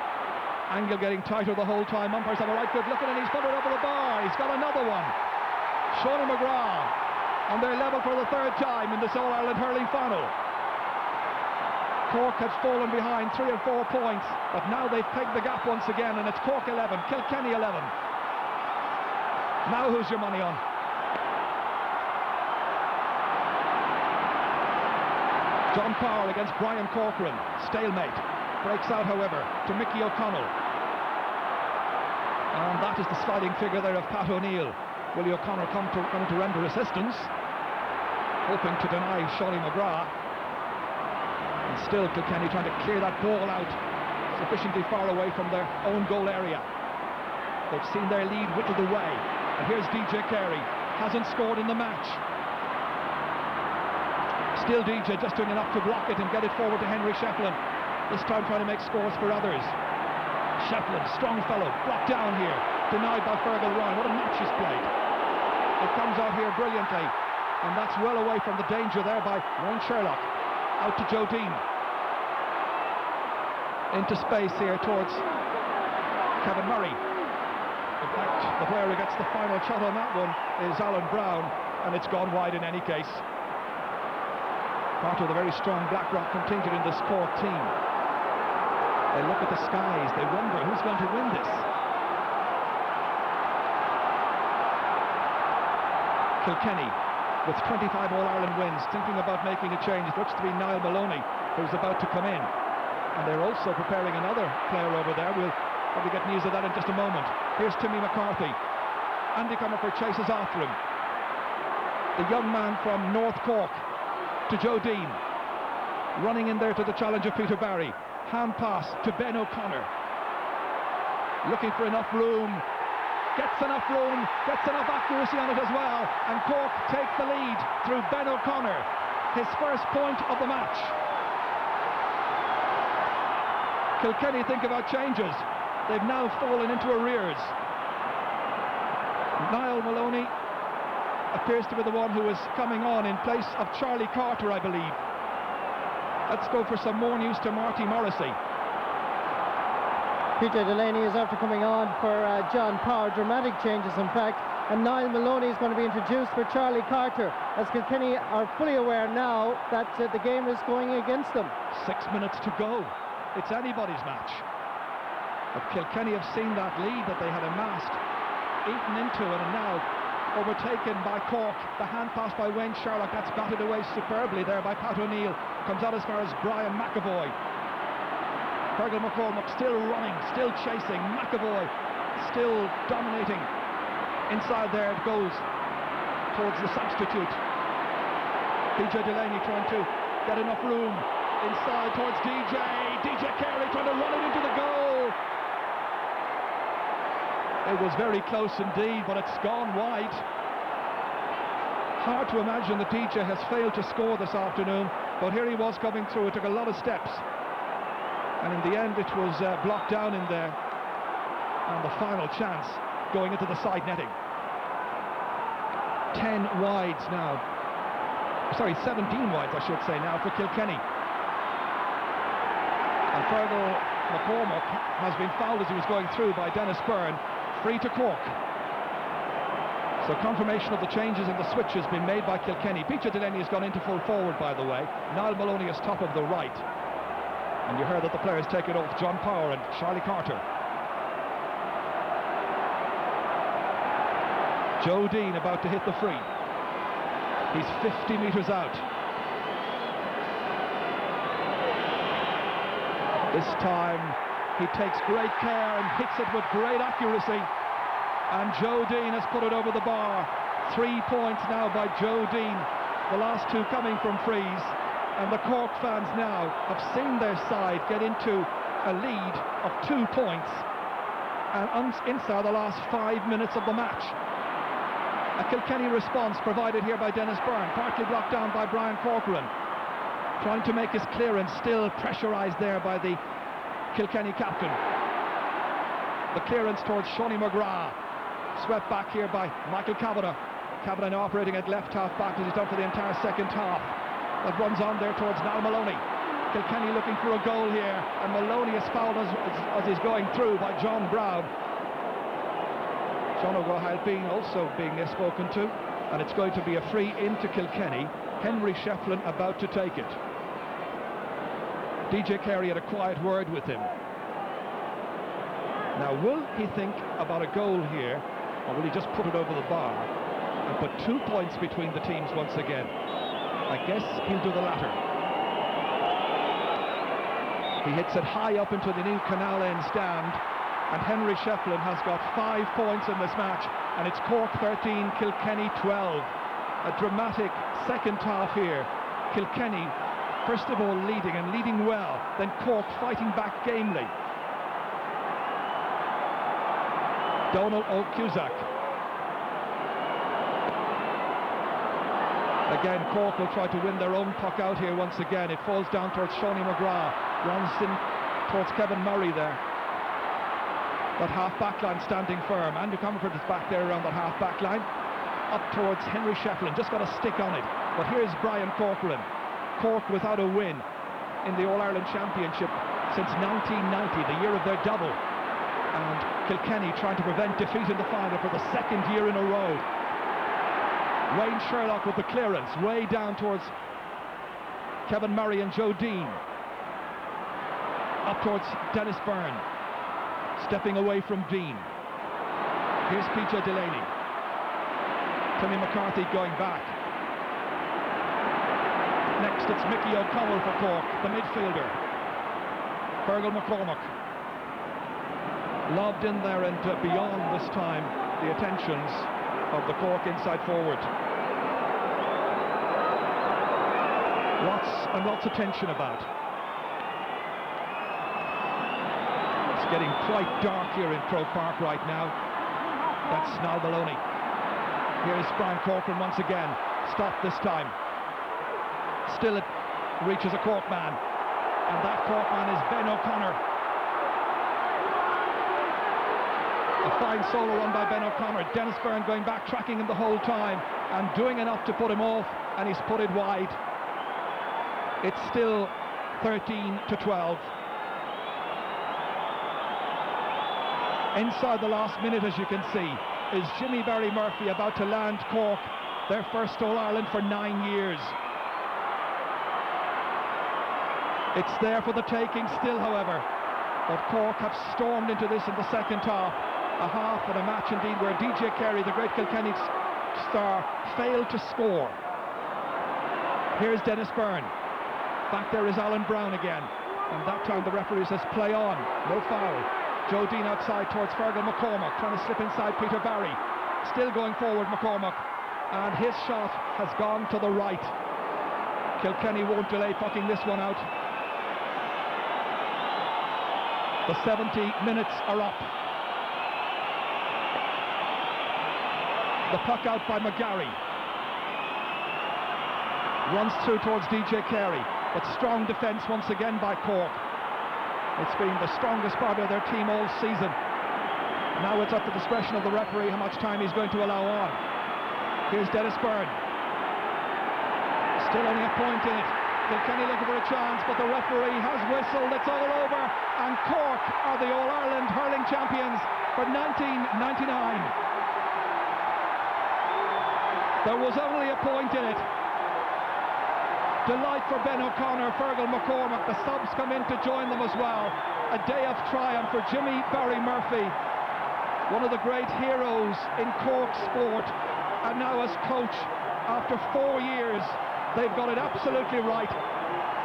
Angle getting tighter the whole time. Umpires have a right good look at it, and he's put it over the bar. He's got another one. Shonny McGrath, and they're level for the third time in this All-Ireland hurling final. Cork had fallen behind 3 and 4 points, but now they've pegged the gap once again, and it's Cork 11, Kilkenny 11. Now who's your money on? John Power against Brian Corcoran. Stalemate. Breaks out, however, to Mickey O'Connell. And that is the sliding figure there of Pat O'Neill. Willie O'Connor coming to render assistance, hoping to deny Shawley McGrath. And still Kilkenny trying to clear that ball out sufficiently far away from their own goal area. They've seen their lead whittled away. And here's DJ Carey. Hasn't scored in the match. Still DJ just doing enough to block it and get it forward to Henry Shefflin. This time trying to make scores for others. Shefflin, strong fellow, blocked down here. Denied by Fergal Ryan. What a match he's played. It comes out here brilliantly. And that's well away from the danger there by Wayne Sherlock. Out to Joe Dean. Into space here towards Kevin Murray. In fact, the player who gets the final shot on that one is Alan Brown, and it's gone wide in any case. Part of the very strong Blackrock contingent in this Cork team. They look at the skies, they wonder who's going to win this. Kilkenny, with 25 All-Ireland wins, thinking about making a change. It looks to be Niall Maloney who's about to come in. And they're also preparing another player over there. We'll probably get news of that in just a moment. Here's Timmy McCarthy. Andy Comerford chases after him. The young man from North Cork to Joe Dean. Running in there to the challenge of Peter Barry. Hand pass to Ben O'Connor. Looking for enough room. Gets enough room, gets enough accuracy on it as well, and Cork take the lead through Ben O'Connor, his first point of the match. Kilkenny think about changes. They've now fallen into arrears. Niall Maloney appears to be the one who is coming on in place of Charlie Carter, I believe. Let's go for some more news to Marty Morrissey. Peter Delaney is after coming on for John Power. Dramatic changes, in fact. And Niall Maloney is going to be introduced for Charlie Carter, as Kilkenny are fully aware now that the game is going against them. 6 minutes to go. It's anybody's match. But Kilkenny have seen that lead that they had amassed, eaten into it, and now overtaken by Cork. The hand pass by Wayne Sherlock, that's batted away superbly there by Pat O'Neill. Comes out as far as Brian McAvoy. Fergal McCormack still running, still chasing. McAvoy still dominating. Inside there it goes towards the substitute. PJ Delaney trying to get enough room inside towards DJ. DJ Carey trying to run it into the goal. It was very close indeed, but it's gone wide. Hard to imagine that DJ has failed to score this afternoon, but here he was coming through. It took a lot of steps. And in the end it was blocked down in there, and the final chance going into the side netting. 10 wides now, sorry, 17 wides I should say now for Kilkenny. And Fergal McCormack has been fouled as he was going through by Dennis Byrne. Free to Cork. So confirmation of the changes and the switches been made by Kilkenny. Peter Delaney has gone into full forward, by the way. Niall Maloney is top of the right. And you heard that the players take it off John Power and Charlie Carter. Joe Dean about to hit the free. He's 50 metres out. This time he takes great care and hits it with great accuracy. And Joe Dean has put it over the bar. 3 points now by Joe Dean. The last two coming from frees. And the Cork fans now have seen their side get into a lead of 2 points. And inside the last 5 minutes of the match. A Kilkenny response provided here by Dennis Byrne, partly blocked down by Brian Corcoran. Trying to make his clearance, still pressurised there by the Kilkenny captain. The clearance towards Shoney McGrath. Swept back here by Michael Kavanagh. Kavanagh now operating at left half back as he's done for the entire second half. That runs on there towards Niall Maloney. Kilkenny looking for a goal here, and Maloney is fouled as he's going through by John Brown. John O'Gahal also being spoken to, and it's going to be a free into Kilkenny. Henry Shefflin about to take it. DJ Carey had a quiet word with him. Now, will he think about a goal here, or will he just put it over the bar and put 2 points between the teams once again? I guess he'll do the latter. He hits it high up into the new Canal End stand, and Henry Shefflin has got 5 points in this match, and it's Cork 13, Kilkenny 12. A dramatic second half here. Kilkenny, first of all, leading and leading well, then Cork fighting back gamely. Donald O'Cusack. Again, Cork will try to win their own puck out here once again. It falls down towards Shoney McGrath. Runs in towards Kevin Murray there. That half-back line standing firm. Andrew Comerford is back there around that half-back line. Up towards Henry Shefflin. Just got a stick on it. But here's Brian Corcoran. Cork without a win in the All-Ireland Championship since 1990, the year of their double. And Kilkenny trying to prevent defeat in the final for the second year in a row. Wayne Sherlock with the clearance, way down towards Kevin Murray and Joe Dean. Up towards Dennis Byrne, stepping away from Dean. Here's PJ Delaney. Timmy McCarthy going back. Next it's Mickey O'Connell for Cork, the midfielder. Fergal McCormack. Lobbed in there and beyond this time the attentions of the Cork inside forward. Lots of tension about. It's getting quite dark here in Croke Park right now. That's Niall Maloney. Here's Brian Corcoran once again. Stopped this time. Still it reaches a Cork man. And that Cork man is Ben O'Connor. A fine solo run by Ben O'Connor. Dennis Byrne going back, tracking him the whole time and doing enough to put him off, and he's put it wide. It's still 13-12. Inside the last minute, as you can see, is Jimmy Barry Murphy about to land Cork their first All-Ireland for 9 years. It's there for the taking still, however, but Cork have stormed into this in the second half. A half and a match indeed where DJ Carey, the great Kilkenny star, failed to score. Here's Dennis Byrne. Back there is Alan Brown again, and that time the referee says play on, no foul. Joe Dean outside towards Fergal McCormack, trying to slip inside Peter Barry. Still going forward, McCormack, and his shot has gone to the right. Kilkenny won't delay pucking this one out. The 70 minutes are up. The puck out by McGarry. Runs through towards DJ Carey, but strong defence once again by Cork. It's been the strongest part of their team all season. Now it's at the discretion of the referee how much time he's going to allow on. Here's Dennis Byrne. Still only a point in it. Kilkenny looking for a chance, but the referee has whistled. It's all over, and Cork are the All-Ireland hurling champions for 1999. There was only a point in it. Delight for Ben O'Connor, Fergal McCormack. The subs come in to join them as well. A day of triumph for Jimmy Barry Murphy, one of the great heroes in Cork sport, and now as coach, after 4 years, they've got it absolutely right.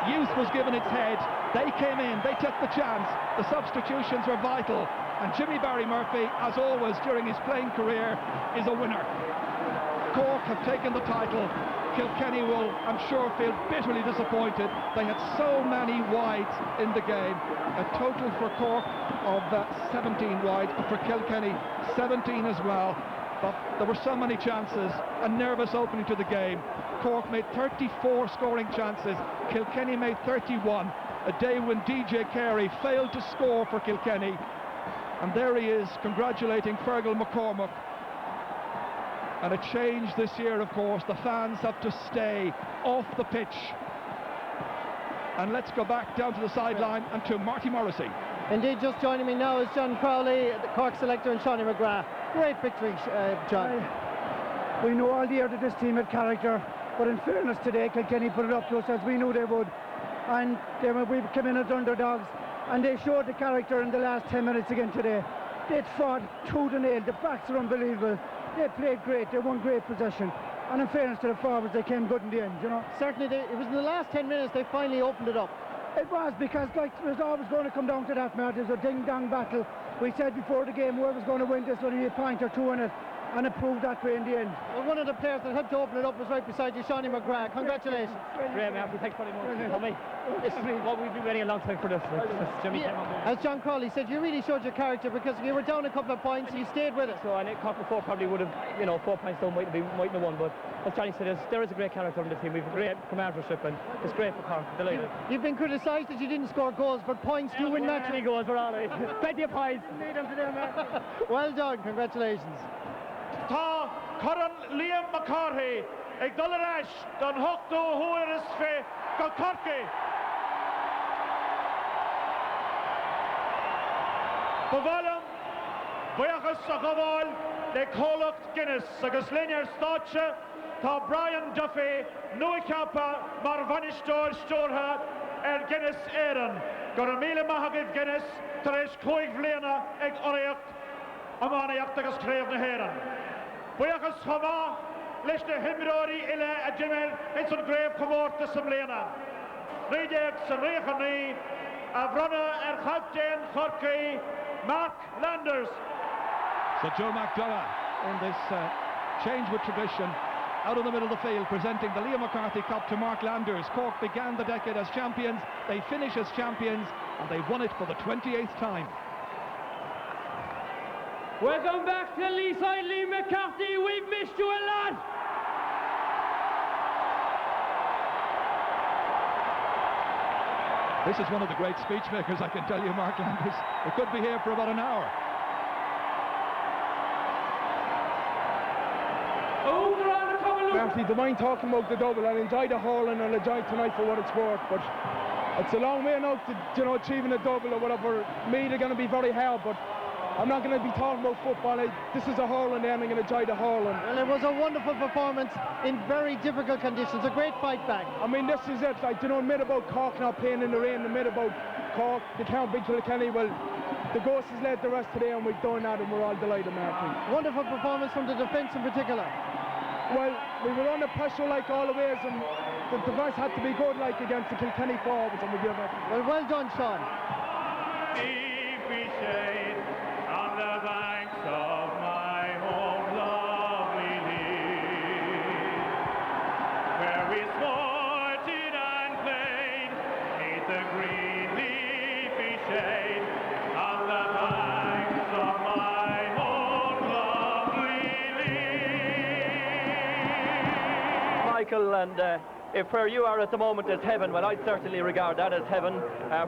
Youth was given its head. They came in, they took the chance. The substitutions were vital, and Jimmy Barry Murphy, as always during his playing career, is a winner. Cork have taken the title. Kilkenny will, I'm sure, feel bitterly disappointed. They had so many wides in the game. A total for Cork of 17 wides, but for Kilkenny 17 as well. But there were so many chances. A nervous opening to the game. Cork made 34 scoring chances. Kilkenny made 31. A day when DJ Carey failed to score for Kilkenny. And there he is, congratulating Fergal McCormack. And a change this year, of course. The fans have to stay off the pitch. And let's go back down to the sideline and to Marty Morrissey. Indeed, just joining me now is John Crowley, the Cork selector, and Shawnee McGrath. Great victory, John. We know all year that this team had character, but in fairness today, Kilkenny put it up to us as we knew they would. And we came in as underdogs, and they showed the character in the last 10 minutes again today. They fought tooth and nail. The backs are unbelievable. They played great. They won great possession. And in fairness to the forwards, they came good in the end, you know. Certainly, it was in the last 10 minutes they finally opened it up. It was, because like it was always going to come down to that, Matt. It was a ding-dong battle. We said before the game whoever's going to win this will be a point or two in it, and it proved that way in the end. Well, one of the players that helped to open it up was right beside you, Shawnee McGrath. Congratulations. Great, Matthew. Thanks very much for me. Well, we've been waiting a long time for this. Jimmy came on board. As John Crowley said, you really showed your character because you were down a couple of points and you stayed with it. So I think Cork before probably would have, 4 points down might have won, but as Johnny said, there is a great character on the team. We've a great commandership, and it's great for Cork. Delighted. You've been criticised that you didn't score goals, but points do win matches. Many goals, we're all right. Plenty of points. Need them today, Matt. Well done, congratulations. Tá Coran Liam McCarthy ag Dolarash don Hochtó Huiris fe go Corky. Bovalum Buachas a Gaval le Colocht Guinness agus Linear Stache tá Brian Duffy Nui Kappa mar Vanistor Storha Guinness Aaron Goramila Mahagid Guinness Teresh Coig Vlena ag Oriacht Amanayacht agus Crave na Heran. Buachas Hama, Lishna Himrori Ila Ajimel, it's on grave Comort to Samlena. Reject Sarechani, Avrana and Hagden Horky, Mark Landers. So Joe McDonough in this change with tradition, out of the middle of the field, presenting the Liam McCarthy Cup to Mark Landers. Cork began the decade as champions, they finish as champions, and they won it for the 28th time. Welcome back to Leeside, Liam McCarthy. We've missed you a lot. This is one of the great speech makers, I can tell you, Mark Landers. It could be here for about an hour. Bertie, don't mind talking about the double. I enjoyed the hurling and I enjoyed tonight for what it's worth, but it's a long way now to achieving a double or whatever. Me, they're going to be very hard, but I'm not going to be talking about football. This is a hurling and I'm going to enjoy the hurling. Well, it was a wonderful performance in very difficult conditions, a great fight back. I mean, this is it. Like, myth about Cork not playing in the rain, the myth about Cork, they can't beat Kilkenny. Well, the ghost has led the rest today and we've done that and we're all delighted, Martin. Wonderful performance from the defence in particular. Well, we were under pressure like always, and the defence had to be good like against the Kilkenny forwards, and we give it. Well done, Sean. Deep we shade on the banks of my home lovely lea, where we sported and played beneath the green leafy shade on the banks of my home lovely lea. Michael, and if where you are at the moment is heaven, well, I'd certainly regard that as heaven.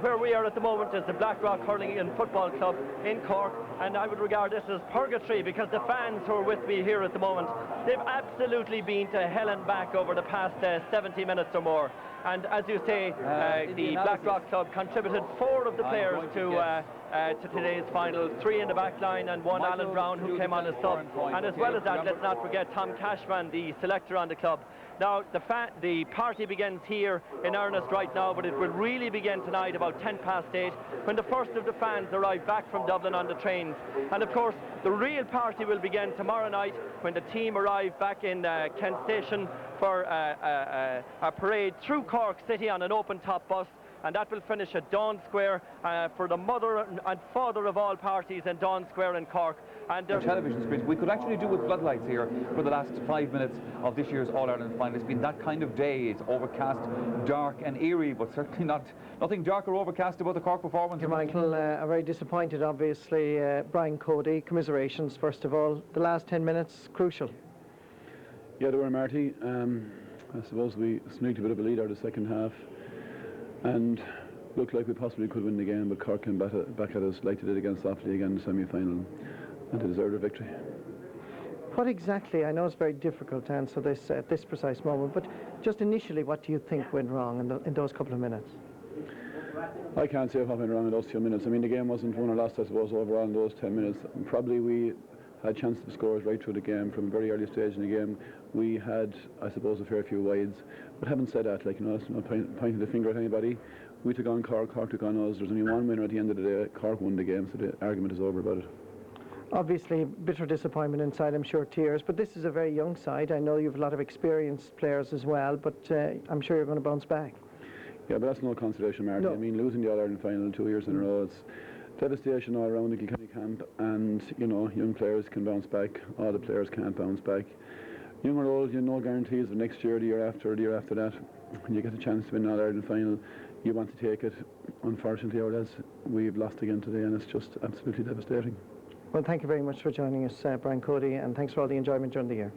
Where we are at the moment is the Blackrock Hurling and Football Club in Cork, and I would regard this as purgatory because the fans who are with me here at the moment, they've absolutely been to hell and back over the past 70 minutes or more. And as you say, the Blackrock club contributed 4 of the players to today's final, 3 in the back line and 1 Alan Brown who came on as sub. And as well as that, let's not forget Tom Cashman, the selector on the club. Now, the party begins here in earnest right now, but it will really begin tonight about 8:10 when the first of the fans arrive back from Dublin on the trains. And of course, the real party will begin tomorrow night when the team arrive back in Kent Station for a parade through Cork City on an open-top bus. And that will finish at Dawn Square for the mother and father of all parties in Dawn Square in Cork. And the television screens, we could actually do with floodlights here for the last 5 minutes of this year's All-Ireland final. It's been that kind of day. It's overcast, dark and eerie, but certainly nothing dark or overcast about the Cork performance. Michael, very disappointed, obviously. Brian Cody, commiserations, first of all. The last 10 minutes, crucial. Yeah, they were, Marty. I suppose we sneaked a bit of a lead out of the second half and looked like we possibly could win the game, but Cork came back at us like they did against Offaly again in the semi-final, and they deserved a victory. What exactly, I know it's very difficult to answer this at this precise moment, but just initially, what do you think went wrong in those couple of minutes? I can't say what went wrong in those 2 minutes. I mean, the game wasn't won or lost, I suppose, overall in those 10 minutes. Probably we had chances to score right through the game from a very early stage in the game. We had, I suppose, a fair few wides. But having said that, like, you know, it's not pointing the finger at anybody. We took on Cork, Cork took on us. There's only one winner at the end of the day. Cork won the game, so the argument is over about it. Obviously, bitter disappointment inside, I'm sure tears, but this is a very young side. I know you have a lot of experienced players as well, but I'm sure you're going to bounce back. Yeah, but that's no consolation, Marty. No. I mean, losing the All-Ireland final 2 years in a row, it's devastation all around the Kilkenny camp, and, you know, young players can bounce back. All the players can't bounce back. Young or old, you know, guarantees of next year, the year after, or the year after that. When you get a chance to win an All-Ireland final, you want to take it. Unfortunately, or else we've lost again today, and it's just absolutely devastating. Well, thank you very much for joining us, Brian Cody, and thanks for all the enjoyment during the year.